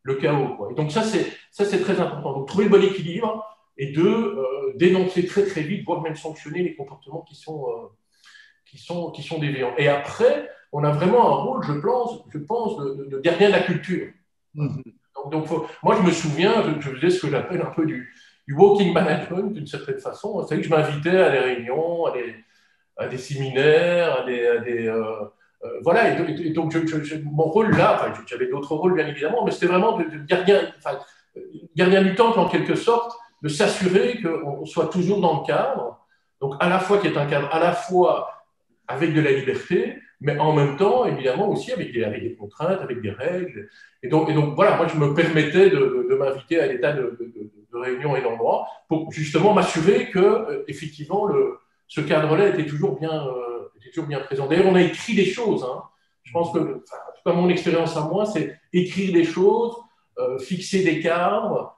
le chaos, quoi. Et donc ça, c'est très important. Donc trouver le bon équilibre et dénoncer très très vite, voire même sanctionner les comportements qui sont déviants. Et après, on a vraiment un rôle, je pense de gardien de la culture. Donc, moi, je me souviens, je faisais ce que j'appelle un peu du walking management, d'une certaine façon. C'est-à-dire que je m'invitais à des réunions, à des séminaires, voilà. Et donc, mon rôle là, j'avais d'autres rôles, bien évidemment, mais c'était vraiment de gardien du temple, en quelque sorte, de s'assurer qu'on soit toujours dans le cadre. Donc, à la fois qu'il y ait un cadre, à la fois avec de la liberté, mais en même temps, évidemment, aussi avec des contraintes, avec des règles. Et donc, voilà, moi, je me permettais de m'inviter à l'état de réunions et d'endroits pour justement m'assurer que, effectivement, ce cadre-là était toujours bien présent. D'ailleurs, on a écrit des choses. Hein. Je pense que, en tout cas, mon expérience à moi, c'est écrire des choses, fixer des cadres.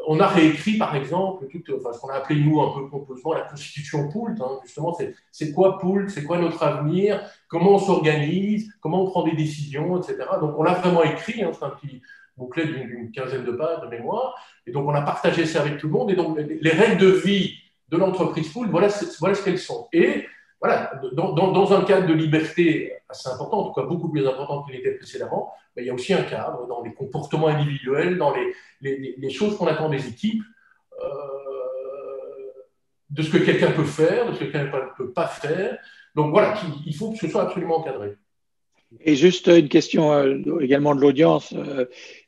On a réécrit, par exemple, ce qu'on a appelé, nous, un peu pompeusement, la constitution Poult. Hein, justement, c'est quoi Poult, c'est quoi notre avenir, comment on s'organise, comment on prend des décisions, etc. Donc, on l'a vraiment écrit, hein, c'est un petit bouclet d'une quinzaine de pages de mémoire. Et donc, on a partagé ça avec tout le monde. Et donc, les règles de vie de l'entreprise Poult, voilà ce qu'elles sont. Et voilà, dans un cadre de liberté assez important, en tout cas beaucoup plus important qu'il n'était précédemment, il y a aussi un cadre dans les comportements individuels, dans les choses qu'on attend des équipes, de ce que quelqu'un peut faire, de ce que quelqu'un ne peut pas faire. Donc voilà, il faut que ce soit absolument encadré. Et juste une question également de l'audience,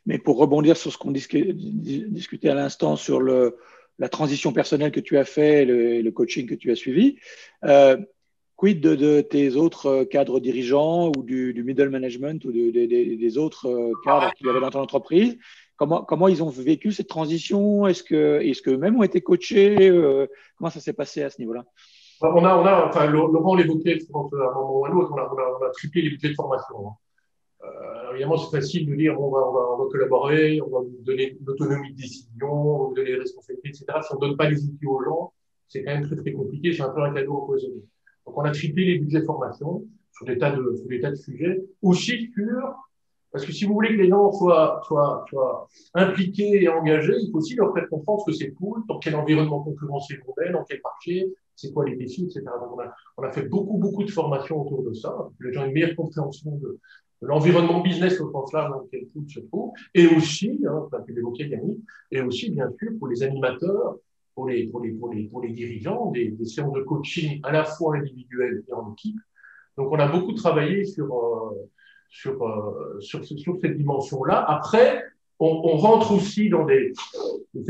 mais pour rebondir sur ce qu'on discutait à l'instant sur la transition personnelle que tu as fait, le coaching que tu as suivi. Quid de tes autres cadres dirigeants ou du middle management ou des autres cadres qu'il y avait dans ton entreprise? Comment ils ont vécu cette transition? Est-ce qu'eux-mêmes ont été coachés? Comment ça s'est passé à ce niveau-là? Laurent l'évoquait, je pense, à un moment ou à l'autre, on a triplé les budgets de formation. Alors évidemment, c'est facile de dire on va collaborer, on va vous donner l'autonomie de décision, on va vous donner les responsabilités, etc. Si on ne donne pas les outils aux gens, c'est quand même très très compliqué, c'est un peu un cadeau empoisonné. Donc, on a triplé les budgets de formation sur des tas de sujets, aussi parce que si vous voulez que les gens soient impliqués et engagés, il faut aussi leur faire comprendre ce que c'est Poult, dans quel environnement concurrentiel on est, dans quel marché, c'est quoi les défis, etc. Donc, on a fait beaucoup de formations autour de ça, pour que les gens aient une meilleure compréhension de l'environnement business au sens large dans lequel Poult se trouve, et aussi, tu as pu l'évoquer, Yannick, et aussi, bien sûr, pour les animateurs, pour les dirigeants, des séances de coaching à la fois individuelles et en équipe. Donc, on a beaucoup travaillé sur cette dimension-là. Après, on rentre aussi dans c'est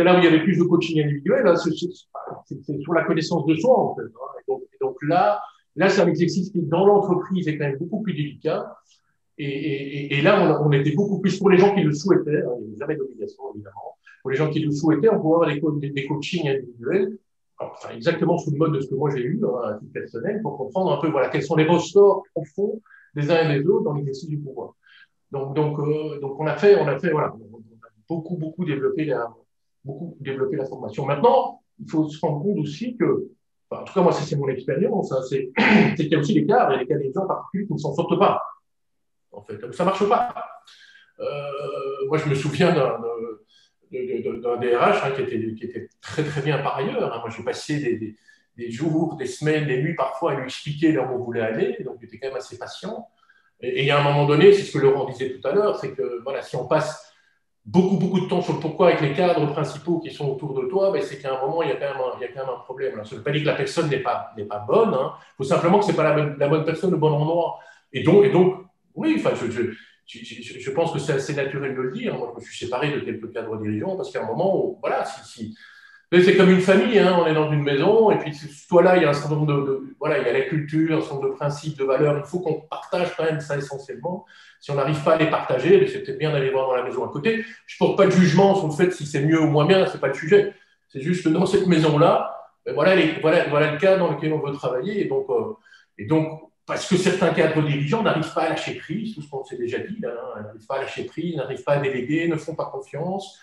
là où il y avait plus de coaching individuel, hein, c'est sur la connaissance de soi, en fait. Hein. Et donc là, c'est un exercice qui, dans l'entreprise, est quand même beaucoup plus délicat. Et là, on était beaucoup plus pour les gens qui le souhaitaient. Hein, il n'y avait jamais d'obligation, évidemment. Pour les gens qui le souhaitaient, on pouvait avoir des coachings individuels, exactement sous le mode de ce que moi j'ai eu, hein, à titre personnel, pour comprendre un peu, voilà, quels sont les ressorts profonds des uns et des autres dans l'exercice du pouvoir. Donc on a fait, voilà, on a beaucoup développé la formation. Maintenant, il faut se rendre compte aussi que, en tout cas, moi, c'est mon expérience, hein, c'est qu'il y a aussi des cas des gens particuliers qui ne s'en sortent pas. En fait, donc ça marche pas. Moi, je me souviens d'un DRH, hein, qui était très très bien par ailleurs. Hein. Moi, j'ai passé des jours, des semaines, des nuits parfois à lui expliquer là où on voulait aller, donc il était quand même assez patient. Et il y a un moment donné, c'est ce que Laurent disait tout à l'heure, c'est que voilà, si on passe beaucoup de temps sur le pourquoi avec les cadres principaux qui sont autour de toi, ben c'est qu'à un moment, il y a quand même un problème. Alors, ça ne veut pas dire que la personne n'est pas bonne, hein. Il faut simplement que ce n'est pas la bonne personne au bon endroit. Et donc oui, enfin, je pense que c'est assez naturel de le dire. Moi, je me suis séparé de quelques cadres dirigeants parce qu'à un moment, voilà, c'est comme une famille, hein, on est dans une maison, et puis toi là, il y a un certain nombre voilà, il y a la culture, un certain nombre de principes, de valeurs, il faut qu'on partage quand même ça essentiellement. Si on n'arrive pas à les partager, c'est peut-être bien d'aller voir dans la maison à côté. Je ne porte pas de jugement sur le fait si c'est mieux ou moins bien, ce n'est pas le sujet. C'est juste que dans cette maison-là, voilà le cas dans lequel on veut travailler, et donc parce que certains cadres dirigeants n'arrivent pas à lâcher prise, tout ce qu'on s'est déjà dit, là, hein, n'arrivent pas à lâcher prise, n'arrivent pas à déléguer, ne font pas confiance,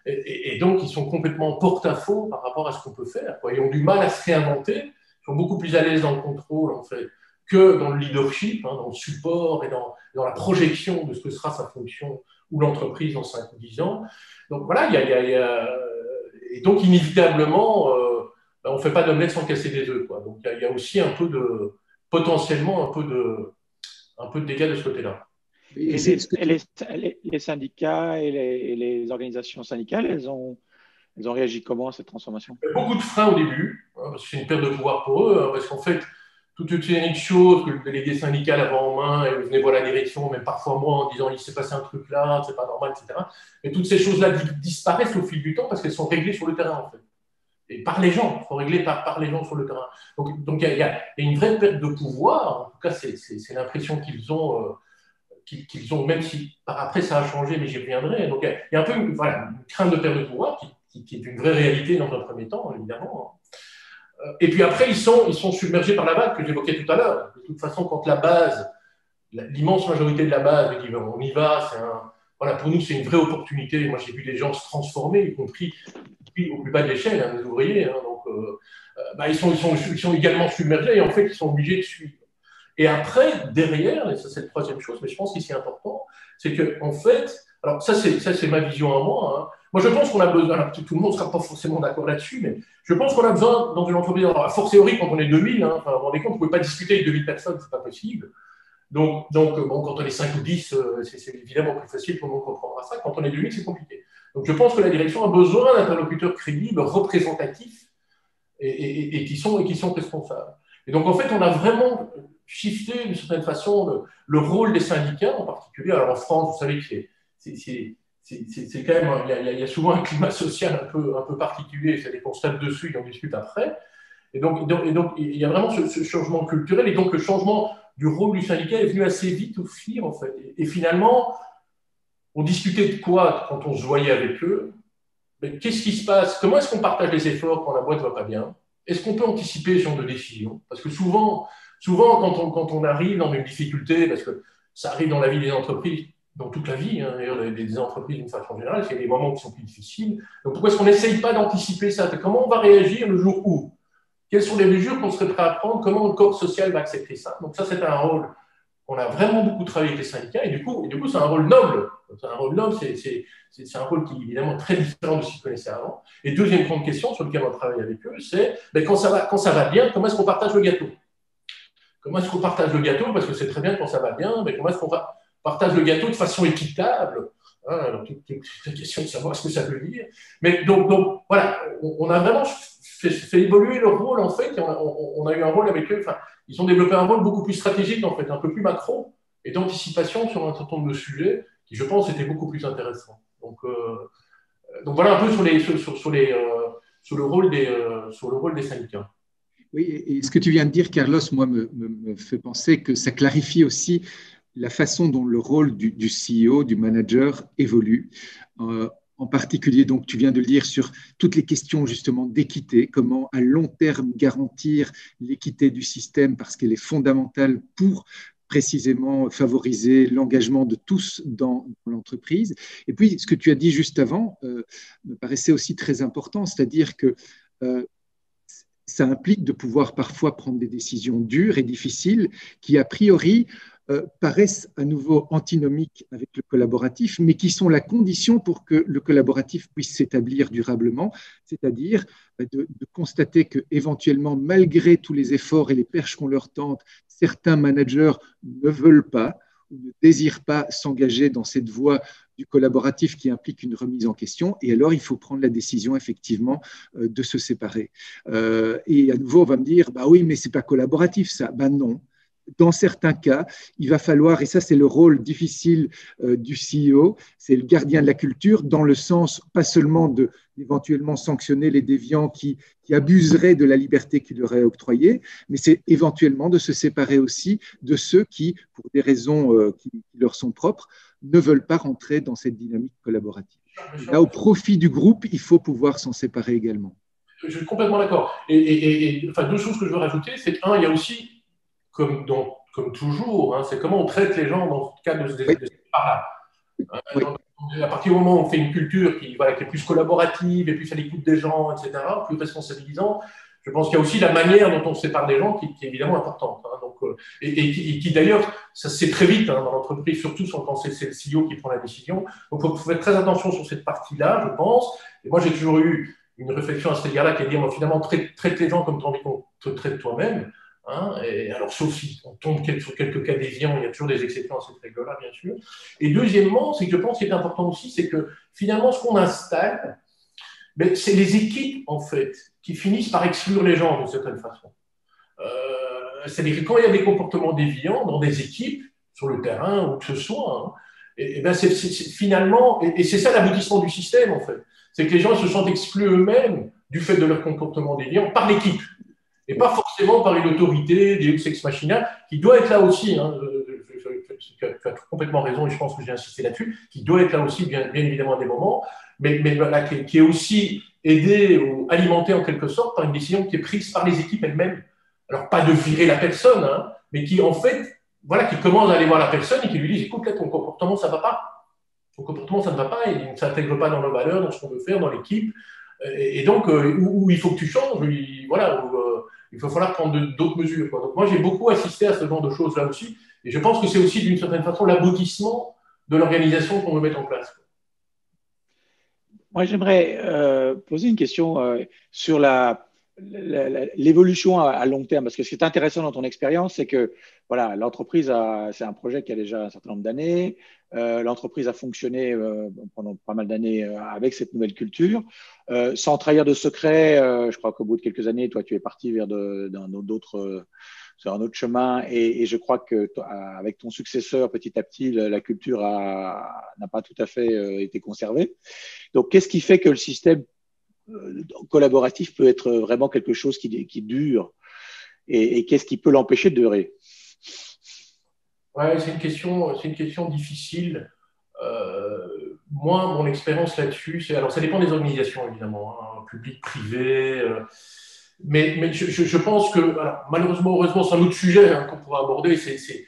et donc ils sont complètement en porte-à-faux par rapport à ce qu'on peut faire, quoi. Ils ont du mal à se réinventer, ils sont beaucoup plus à l'aise dans le contrôle, en fait, que dans le leadership, hein, dans le support et dans la projection de ce que sera sa fonction ou l'entreprise dans 5 ou 10 ans. Donc voilà, et donc inévitablement, on ne fait pas d'omelette sans casser des œufs, quoi. Donc il y a aussi potentiellement un peu de dégâts de ce côté-là. Et les syndicats et les organisations syndicales, elles ont réagi comment à cette transformation? Il y a beaucoup de freins au début, hein, parce que c'est une perte de pouvoir pour eux, hein, parce qu'en fait, toute une série de choses que le délégué syndical avait en main, et venait voir la direction, même parfois moi, en disant il s'est passé un truc là, c'est pas normal, etc. Mais toutes ces choses-là disparaissent au fil du temps parce qu'elles sont réglées sur le terrain, en fait. Et par les gens, il faut régler par les gens sur le terrain. Donc il y a une vraie perte de pouvoir, en tout cas, c'est l'impression qu'ils ont, même si par après ça a changé, mais j'y reviendrai. Donc il y a un peu une crainte de perte de pouvoir qui est une vraie réalité dans un premier temps, évidemment. Et puis après, ils sont submergés par la vague que j'évoquais tout à l'heure. De toute façon, quand la base, l'immense majorité de la base dit on y va, voilà, pour nous, c'est une vraie opportunité. Moi, j'ai vu des gens se transformer, y compris au plus bas de l'échelle, hein, les ouvriers. Hein, donc, ils sont également submergés et en fait, ils sont obligés de suivre. Et après, derrière, et ça c'est la troisième chose, mais je pense qu'ici c'est important, c'est qu'en fait, alors ça c'est ma vision à moi. Hein. Moi, je pense qu'on a besoin, alors, tout le monde ne sera pas forcément d'accord là-dessus, mais je pense qu'on a besoin dans une entreprise, alors, a fortiori quand on est 2000, hein, vous vous rendez compte, vous ne pouvez pas discuter avec 2000 personnes, ce n'est pas possible. Donc quand on est 5 ou 10, c'est évidemment plus facile, tout le monde comprendra ça. Quand on est 2000, c'est compliqué. Donc je pense que la direction a besoin d'interlocuteurs crédibles, représentatifs et qui sont responsables. Et donc en fait, on a vraiment shifté d'une certaine façon le rôle des syndicats en particulier. Alors en France, vous savez que c'est quand même, il y a souvent un climat social un peu particulier, c'est des constats dessus, et on discute après. Et donc il y a vraiment ce changement culturel, et donc le changement du rôle du syndicat est venu assez vite au fil, en fait. Et finalement, on discutait de quoi quand on se voyait avec eux? Mais qu'est-ce qui se passe? Comment est-ce qu'on partage les efforts quand la boîte ne va pas bien? Est-ce qu'on peut anticiper ce genre de décision? Parce que souvent quand on arrive dans une difficulté, parce que ça arrive dans la vie des entreprises, dans toute la vie, hein, d'ailleurs, des entreprises d'une façon générale, il y a des moments qui sont plus difficiles. Donc pourquoi est-ce qu'on n'essaye pas d'anticiper ça? Comment on va réagir le jour où? Quelles sont les mesures qu'on serait prêt à prendre? Comment le corps social va accepter ça? Donc ça, c'est un rôle qu'on a vraiment beaucoup travaillé avec les syndicats, et du coup c'est un rôle noble. C'est un rôle noble, c'est un rôle qui est évidemment très différent de ce qu'ils connaissaient avant. Et deuxième grande question sur laquelle on travaille avec eux, c'est quand ça va bien, comment est-ce qu'on partage le gâteau? Comment est-ce qu'on partage le gâteau? Parce que c'est très bien quand ça va bien, mais comment est-ce qu'on partage le gâteau de façon équitable? Alors, toute la question de savoir ce que ça veut dire. Mais donc voilà, on a vraiment fait évoluer leur rôle, en fait, et on a eu un rôle avec eux. Enfin, ils ont développé un rôle beaucoup plus stratégique, en fait, un peu plus macro, et d'anticipation sur un certain nombre de sujets qui, je pense, étaient beaucoup plus intéressants. Donc voilà un peu sur le rôle des syndicats. Oui, et ce que tu viens de dire, Carlos, moi, me fait penser que ça clarifie aussi la façon dont le rôle du CEO, du manager évolue. En particulier, donc, tu viens de le dire, sur toutes les questions justement d'équité, comment à long terme garantir l'équité du système parce qu'elle est fondamentale pour précisément favoriser l'engagement de tous dans l'entreprise. Et puis, ce que tu as dit juste avant me paraissait aussi très important, c'est-à-dire que ça implique de pouvoir parfois prendre des décisions dures et difficiles qui, a priori, paraissent à nouveau antinomiques avec le collaboratif, mais qui sont la condition pour que le collaboratif puisse s'établir durablement, c'est-à-dire de constater que, éventuellement, malgré tous les efforts et les perches qu'on leur tente, certains managers ne veulent pas ou ne désirent pas s'engager dans cette voie du collaboratif qui implique une remise en question, et alors il faut prendre la décision effectivement de se séparer. Et à nouveau, on va me dire, bah oui, mais c'est pas collaboratif ça. Ben non. Dans certains cas, il va falloir, et ça c'est le rôle difficile du CEO, c'est le gardien de la culture, dans le sens pas seulement d'éventuellement sanctionner les déviants qui abuseraient de la liberté qu'il leur est octroyée, mais c'est éventuellement de se séparer aussi de ceux qui, pour des raisons qui leur sont propres, ne veulent pas rentrer dans cette dynamique collaborative. Et là, au profit du groupe, il faut pouvoir s'en séparer également. Je suis complètement d'accord. Et enfin, deux choses que je veux rajouter, c'est qu'un, il y a aussi, comme dans comme toujours, hein, c'est comment on traite les gens dans le cadre de ce départ-là. Oui. À partir du moment où on fait une culture qui est plus collaborative et plus à l'écoute des gens, etc., plus responsabilisant, je pense qu'il y a aussi la manière dont on se sépare des gens qui est évidemment importante. Hein, donc, et qui d'ailleurs, ça se sait très vite hein, dans l'entreprise, surtout quand c'est le CEO qui prend la décision. Donc il faut faire très attention sur cette partie-là, je pense. Et moi, j'ai toujours eu une réflexion à cet égard-là qui est de dire, finalement, traite les gens comme tu as envie qu'on te traite toi-même. Hein, et alors, sauf si on tombe sur quelques cas déviants, il y a toujours des exceptions à cette règle-là, bien sûr. Et deuxièmement, c'est que je pense qu'il est important aussi, c'est que finalement, ce qu'on installe, c'est les équipes, en fait, qui finissent par exclure les gens d'une certaine façon. C'est-à-dire que quand il y a des comportements déviants dans des équipes, sur le terrain, ou que ce soit, hein, c'est finalement, et c'est ça l'aboutissement du système, en fait, c'est que les gens se sentent exclus eux-mêmes du fait de leur comportement déviant par l'équipe, et pas forcément par une autorité, des ex machina, qui doit être là aussi, hein, tu as complètement raison, et je pense que j'ai insisté là-dessus, qui doit être là aussi, bien évidemment, à des moments, mais voilà, qui est aussi aidé ou alimenté en quelque sorte par une décision qui est prise par les équipes elles-mêmes. Alors, pas de virer la personne, hein, mais qui, en fait, voilà, qui commence à aller voir la personne et qui lui dit, écoute, là, ton comportement, ça ne va pas. Ton comportement, ça ne va pas, il ne s'intègre pas dans nos valeurs, dans ce qu'on veut faire, dans l'équipe. Et donc, où il faut que tu changes, voilà, il va falloir prendre d'autres mesures. Quoi. Donc, moi, j'ai beaucoup assisté à ce genre de choses là aussi. Et je pense que c'est aussi, d'une certaine façon, l'aboutissement de l'organisation qu'on veut mettre en place. Moi, j'aimerais poser une question sur l'évolution à long terme, parce que ce qui est intéressant dans ton expérience, c'est que voilà, l'entreprise c'est un projet qui a déjà un certain nombre d'années. L'entreprise a fonctionné pendant pas mal d'années avec cette nouvelle culture, sans trahir de secret. Je crois qu'au bout de quelques années, toi, tu es parti vers sur un autre chemin, et je crois que avec ton successeur, petit à petit, la culture n'a pas tout à fait été conservée. Donc, qu'est-ce qui fait que le système collaboratif peut être vraiment quelque chose qui dure, et qu'est-ce qui peut l'empêcher de durer? Ouais, c'est une question difficile. Moi, mon expérience là-dessus, alors ça dépend des organisations évidemment, hein, public, privé, mais je pense que, alors, malheureusement, heureusement, c'est un autre sujet hein, qu'on pourra aborder. C'est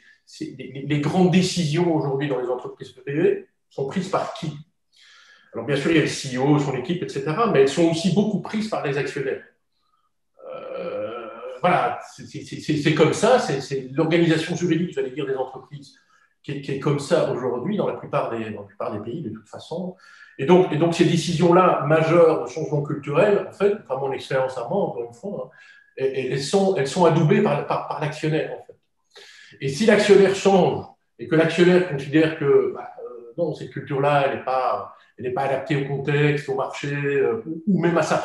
les grandes décisions aujourd'hui dans les entreprises privées sont prises par qui? Alors bien sûr, il y a le CEO, son équipe, etc., mais elles sont aussi beaucoup prises par les actionnaires. Voilà, c'est comme ça, c'est l'organisation juridique, j'allais dire, des entreprises qui est comme ça aujourd'hui dans la plupart des pays, de toute façon. Et donc ces décisions-là majeures de changement culturel, en fait, par mon expérience à moi, encore une fois, hein, elles sont adoubées par l'actionnaire, en fait. Et si l'actionnaire change et que l'actionnaire considère que non, cette culture-là, elle n'est pas adaptée au contexte, au marché, ou même à ses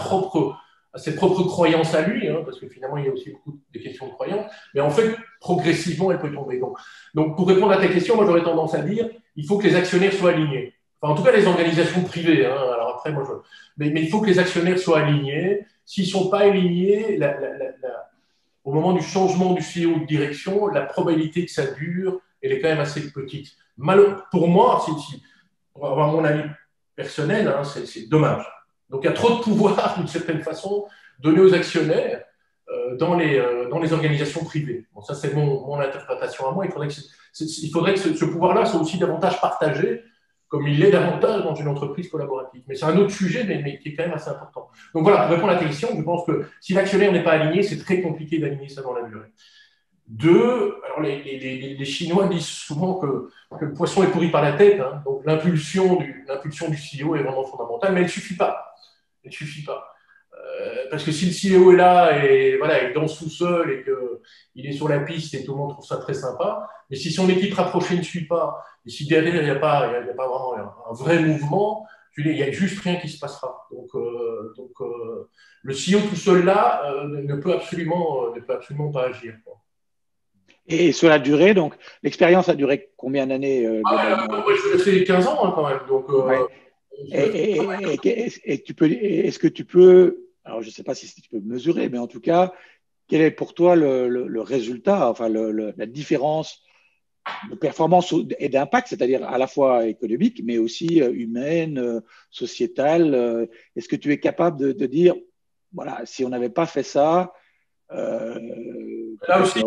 propres croyances à lui, hein, parce que finalement, il y a aussi beaucoup de questions de croyances, mais en fait, progressivement, elle peut tomber. Donc pour répondre à ta question, moi, j'aurais tendance à dire, il faut que les actionnaires soient alignés. Enfin, en tout cas, les organisations privées. Hein, alors après, mais il faut que les actionnaires soient alignés. S'ils ne sont pas alignés, au moment du changement du CEO de direction, la probabilité que ça dure, elle est quand même assez petite. Pour moi, pour avoir mon avis personnel, hein, c'est dommage. Donc il y a trop de pouvoir, d'une certaine façon, donné aux actionnaires dans les organisations privées. Bon, ça, c'est mon interprétation à moi. Il faudrait que ce pouvoir-là soit aussi davantage partagé, comme il l'est davantage dans une entreprise collaborative. Mais c'est un autre sujet, mais qui est quand même assez important. Donc voilà, pour répondre à ta question, je pense que si l'actionnaire n'est pas aligné, c'est très compliqué d'aligner ça dans la durée. Deux, alors les Chinois disent souvent que le poisson est pourri par la tête, hein, donc l'impulsion du CEO est vraiment fondamentale, mais elle ne suffit pas. Elle ne suffit pas. Parce que si le CEO est là et voilà, il danse tout seul et qu'il est sur la piste et tout le monde trouve ça très sympa, mais si son équipe rapprochée ne suit pas, et si derrière il n'y a pas vraiment un vrai mouvement, il n'y a juste rien qui se passera. Donc le CEO tout seul là ne peut absolument pas agir. Quoi. Et sur la durée, donc l'expérience a duré combien d'années globalement? Moi, je fais 15 ans hein, quand même. Donc, Ouais. Est-ce que tu peux, alors je ne sais pas si tu peux mesurer, mais en tout cas, quel est pour toi le résultat, enfin la différence de performance et d'impact, c'est-à-dire à la fois économique, mais aussi humaine, sociétale? Est-ce que tu es capable de dire, voilà, si on n'avait pas fait ça, là aussi,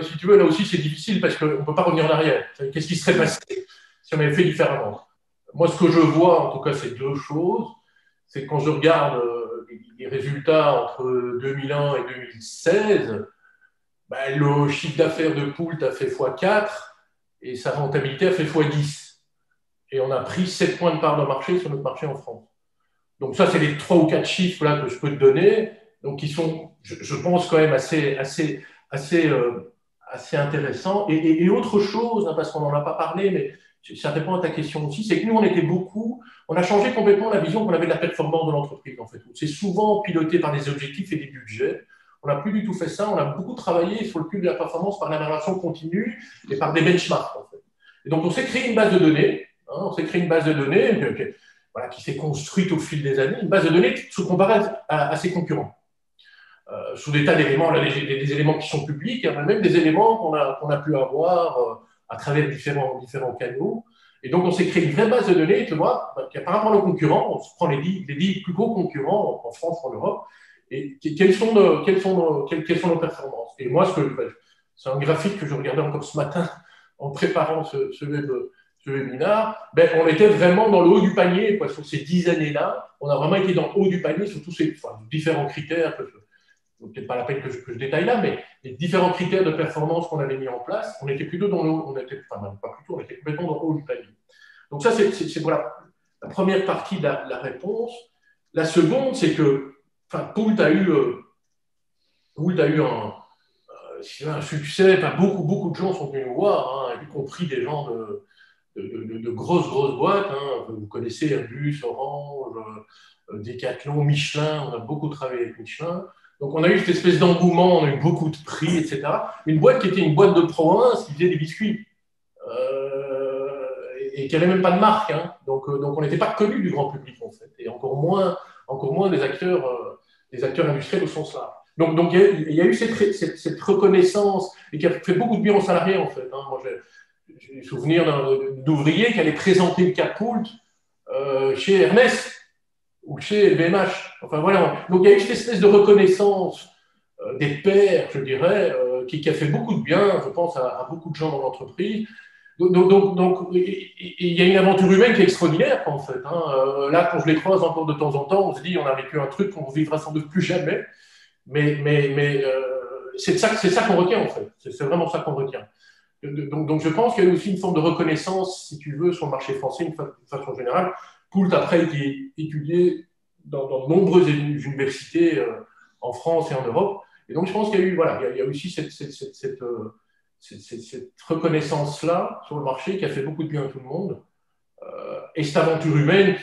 si tu veux, là aussi, c'est difficile parce qu'on ne peut pas revenir en arrière. Qu'est-ce qui serait passé si on avait fait différemment? Moi, ce que je vois, en tout cas, c'est deux choses. C'est que quand je regarde les résultats entre 2001 et 2016, ben, le chiffre d'affaires de Poult a fait x4 et sa rentabilité a fait x10. Et on a pris 7 points de part de marché sur notre marché en France. Donc ça, c'est les 3 ou 4 chiffres là, que je peux te donner, donc qui sont, je pense, quand même assez intéressants. Et autre chose, hein, parce qu'on n'en a pas parlé, mais ça répond à ta question aussi, c'est que nous, on a changé complètement la vision qu'on avait de la performance de l'entreprise, en fait. C'est souvent piloté par des objectifs et des budgets. On n'a plus du tout fait ça. On a beaucoup travaillé sur le cul de la performance par l'amélioration continue et par des benchmarks, en fait. Et donc, on s'est créé une base de données. On s'est créé une base de données voilà, qui s'est construite au fil des années, une base de données qui se compare à ses concurrents. Sous des tas d'éléments, là, des éléments qui sont publics, hein, même des éléments qu'on a pu avoir à travers différents canaux. Et donc, on s'est créé une vraie base de données, tu vois, par rapport à nos concurrents, on se prend les 10 plus gros concurrents en France, en Europe, et quelles sont nos performances. Et moi, c'est un graphique que je regardais encore ce matin en préparant ce webinaire, ben, on était vraiment dans le haut du panier, quoi, sur ces 10 années-là. On a vraiment été dans le haut du panier sur tous ces différents critères, peut-être pas la peine que je détaille là, mais les différents critères de performance qu'on avait mis en place, on était plutôt dans le haut, on était complètement dans le haut du panier. Donc ça, c'est voilà, la première partie de la réponse. La seconde, c'est que Poult a eu un succès, beaucoup de gens sont venus nous voir, hein, y compris des gens de grosses boîtes. Hein. Vous connaissez Airbus, Orange, Decathlon, Michelin. On a beaucoup travaillé avec Michelin. Donc, on a eu cette espèce d'engouement, on a eu beaucoup de prix, etc. Une boîte qui était une boîte de province qui faisait des biscuits et qui n'avait même pas de marque. Hein. Donc, on n'était pas connu du grand public, en fait, et encore moins des acteurs industriels au sens large. Donc, il y a eu cette reconnaissance et qui a fait beaucoup de bien aux salariés, en fait. Hein. Moi, j'ai le souvenir d'ouvriers qui allaient présenter le cas Poult chez Hermès ou chez LVMH. Enfin, voilà. Donc, il y a eu cette espèce de reconnaissance des pairs, je dirais, qui a fait beaucoup de bien, je pense, à beaucoup de gens dans l'entreprise. Donc, il y a une aventure humaine qui est extraordinaire, en fait. Hein. Là, quand je les croise encore de temps en temps, on se dit, on a vécu un truc qu'on ne vivra sans doute plus jamais. Mais c'est ça qu'on retient, en fait. C'est vraiment ça qu'on retient. Donc, je pense qu'il y a aussi une forme de reconnaissance, si tu veux, sur le marché français, de façon générale. Poult, après, a été étudié dans de nombreuses universités en France et en Europe. Et donc, je pense qu'il y a eu, voilà, il y a aussi cette reconnaissance-là sur le marché qui a fait beaucoup de bien à tout le monde. Et cette aventure humaine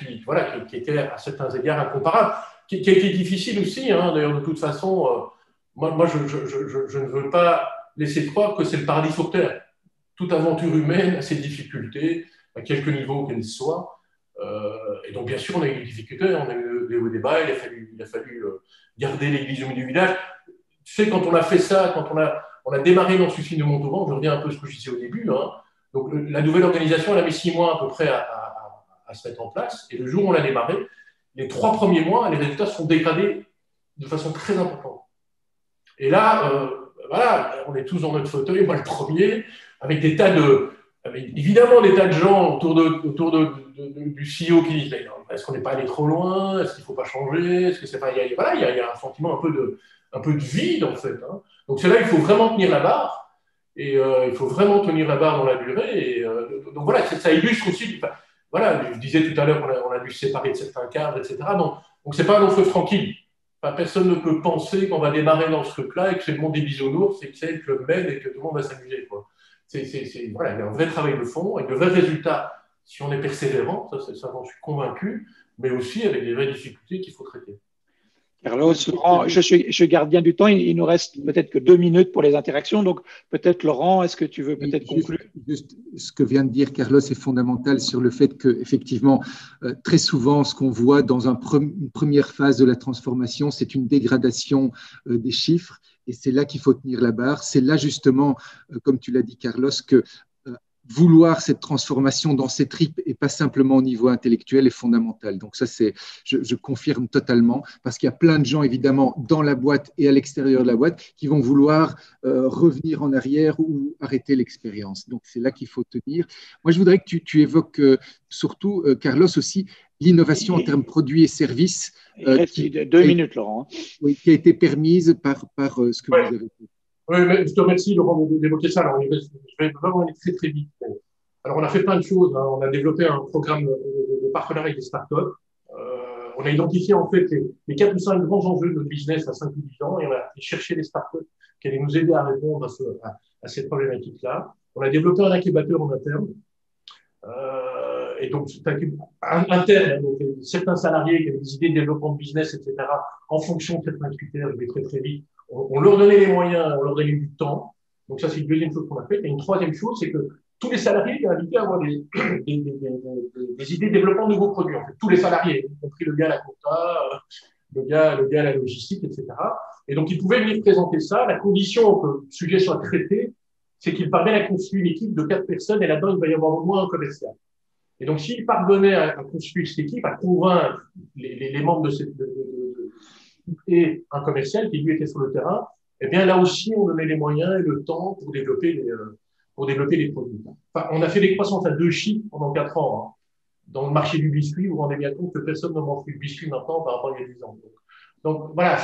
qui était à certains égards incomparable, qui a été difficile aussi. Hein, d'ailleurs, de toute façon, moi je ne veux pas laisser croire que c'est le paradis sur Terre. Toute aventure humaine a ses difficultés, à quelque niveau qu'elles soient. Et donc, bien sûr, on a eu des difficultés, on a eu des hauts et des bas, il a fallu garder l'église au milieu du village. Tu sais, quand on a fait ça, quand on a démarré dans ce film de Montauban, je reviens un peu à ce que je disais au début, hein, donc la nouvelle organisation, elle a mis 6 mois à peu près à se mettre en place, et le jour où on l'a démarré, les 3 premiers mois, les résultats se sont dégradés de façon très importante. Et là, voilà, on est tous dans notre fauteuil, moi le premier, avec évidemment des tas de gens autour du CEO qui disent est-ce qu'on n'est pas allé trop loin, est-ce qu'il ne faut pas changer, est-ce que c'est pas, il y a un sentiment un peu de vide en fait. Hein. Donc c'est là il faut vraiment tenir la barre et il faut vraiment tenir la barre dans la durée. Et, donc voilà, ça illustre aussi. Voilà, je disais tout à l'heure qu'on a dû se séparer de certains cadres, etc. Donc c'est pas un long feu tranquille. Enfin, personne ne peut penser qu'on va démarrer dans ce truc-là et que c'est le monde des bisounours et que c'est le Club Med et que tout le monde va s'amuser. Voilà, il y a un vrai travail de fond avec de vrais résultats si on est persévérant, ça j'en suis convaincu, mais aussi avec des vraies difficultés qu'il faut traiter. Carlos, Laurent, je suis gardien du temps. Il nous reste peut-être que 2 minutes pour les interactions. Donc, peut-être, Laurent, est-ce que tu veux peut-être conclure? Juste ce que vient de dire Carlos est fondamental sur le fait qu'effectivement, très souvent, ce qu'on voit dans une première phase de la transformation, c'est une dégradation des chiffres. Et c'est là qu'il faut tenir la barre. C'est là, justement, comme tu l'as dit, Carlos, que vouloir cette transformation dans ses tripes et pas simplement au niveau intellectuel est fondamental. Donc ça, je confirme totalement, parce qu'il y a plein de gens, évidemment, dans la boîte et à l'extérieur de la boîte, qui vont vouloir revenir en arrière ou arrêter l'expérience. Donc c'est là qu'il faut tenir. Moi, je voudrais que tu évoques surtout, Carlos, aussi l'innovation en termes produits et services. Il reste 2 minutes, Laurent. Oui, qui a été permise par ce que vous avez fait. Oui, mais je te remercie, Laurent, d'évoquer ça. Alors, je vais vraiment aller très, très vite. Alors, on a fait plein de choses. Hein. On a développé un programme de partenariat avec les startups. On a identifié, en fait, les 4 ou 5 grands enjeux de notre business à 5 ou 10 ans et on a cherché les startups qui allaient nous aider à répondre à cette problématique-là. On a développé un incubateur en interne. Et donc, c'est interne, donc certains salariés qui avaient des idées de développement de business, etc., en fonction de certains critères, je vais très, très vite, on leur donnait les moyens, on leur donnait du temps. Donc ça, c'est une deuxième chose qu'on a faite. Et une troisième chose, c'est que tous les salariés étaient invités à avoir des idées de développement de nouveaux produits. En fait, tous les salariés, y compris le gars à la compta, le gars à la logistique, etc. Et donc, ils pouvaient venir présenter ça. La condition que le sujet soit traité, c'est qu'ils parviennent à construire une équipe de 4 personnes et là-dedans, il va y avoir au moins un commercial. Et donc, s'ils parvenaient à construire cette équipe, à convaincre les membres de cette et un commercial qui lui était sur le terrain, eh bien là aussi, on donnait les moyens et le temps pour développer les produits. Enfin, on a fait des croissances à 2 chiffres pendant 4 ans. Hein. Dans le marché du biscuit, vous vous rendez bien compte que personne ne mange plus de biscuit maintenant par rapport à il y a 10 ans. Donc voilà,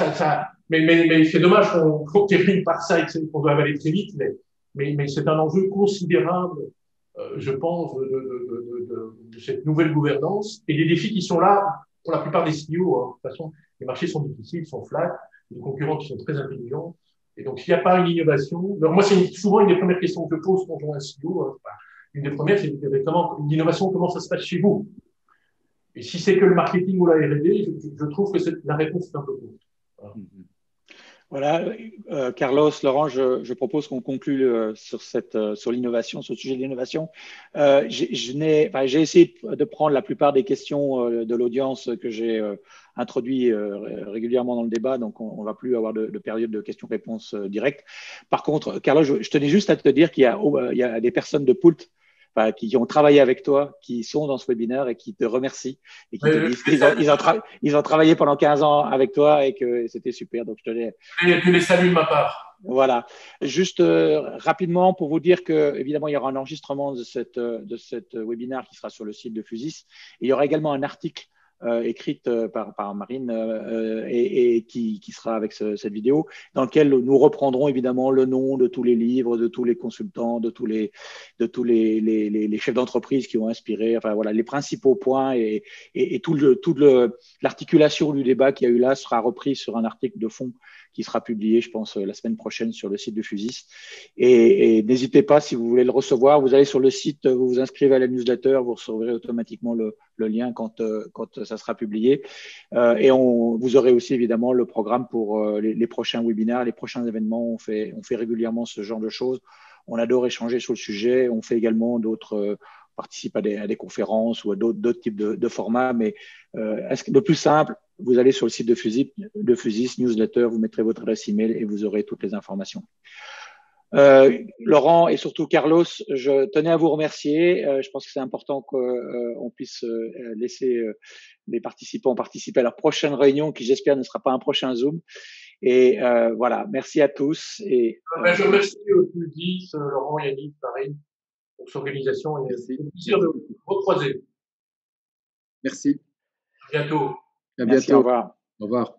mais c'est dommage qu'on termine par ça et qu'on doit aller très vite, mais c'est un enjeu considérable, je pense, de cette nouvelle gouvernance et des défis qui sont là pour la plupart des CEO. Hein. De toute façon, les marchés sont difficiles, sont flats, les concurrents qui sont très intelligents. Et donc, s'il n'y a pas une innovation, alors moi, c'est souvent une des premières questions que je pose quand je vois un CEO. Hein. Une des premières, c'est l'innovation, comment ça se passe chez vous? Et si c'est que le marketing ou la R&D, je trouve que la réponse est un peu courte. Voilà, Carlos, Laurent, je propose qu'on conclue sur l'innovation, sur le sujet de l'innovation. J'ai essayé de prendre la plupart des questions de l'audience que j'ai introduit régulièrement dans le débat, donc on ne va plus avoir de période de questions-réponses directes. Par contre, Carlos, je tenais juste à te dire qu'il y a des personnes de Poult qui ont travaillé avec toi, qui sont dans ce webinaire et qui te remercient et qui te disent qu'ils ont travaillé pendant 15 ans avec toi et que c'était super. Donc, je te les salue de ma part. Voilà. Juste rapidement pour vous dire que évidemment il y aura un enregistrement de cette webinaire qui sera sur le site de Fusis. Et il y aura également un article écrit par Marine et qui sera avec cette vidéo, dans lequel nous reprendrons évidemment le nom de tous les livres, de tous les consultants, de tous les chefs d'entreprise qui ont inspiré, enfin voilà, les principaux points et l'articulation du débat qu'il y a eu là sera repris sur un article de fond qui sera publié, je pense, la semaine prochaine sur le site de Fusis. Et n'hésitez pas, si vous voulez le recevoir, vous allez sur le site, vous vous inscrivez à la newsletter, vous recevrez automatiquement le lien quand ça sera publié. Et vous aurez aussi évidemment le programme pour les prochains webinaires, les prochains événements. On fait régulièrement ce genre de choses. On adore échanger sur le sujet. On fait également participe à des conférences ou à d'autres types de formats. Mais le plus simple, vous allez sur le site de Fusis, newsletter, vous mettrez votre adresse email et vous aurez toutes les informations. Laurent et surtout Carlos, je tenais à vous remercier. Je pense que c'est important qu'on puisse laisser les participants participer à leur prochaine réunion, qui j'espère ne sera pas un prochain Zoom. Et voilà, merci à tous. Et, je remercie Fusis, Laurent, Yannick, Marine, pour cette organisation et c'est un plaisir de vous recroiser. Merci. À bientôt. À bientôt. Merci, au revoir. Au revoir.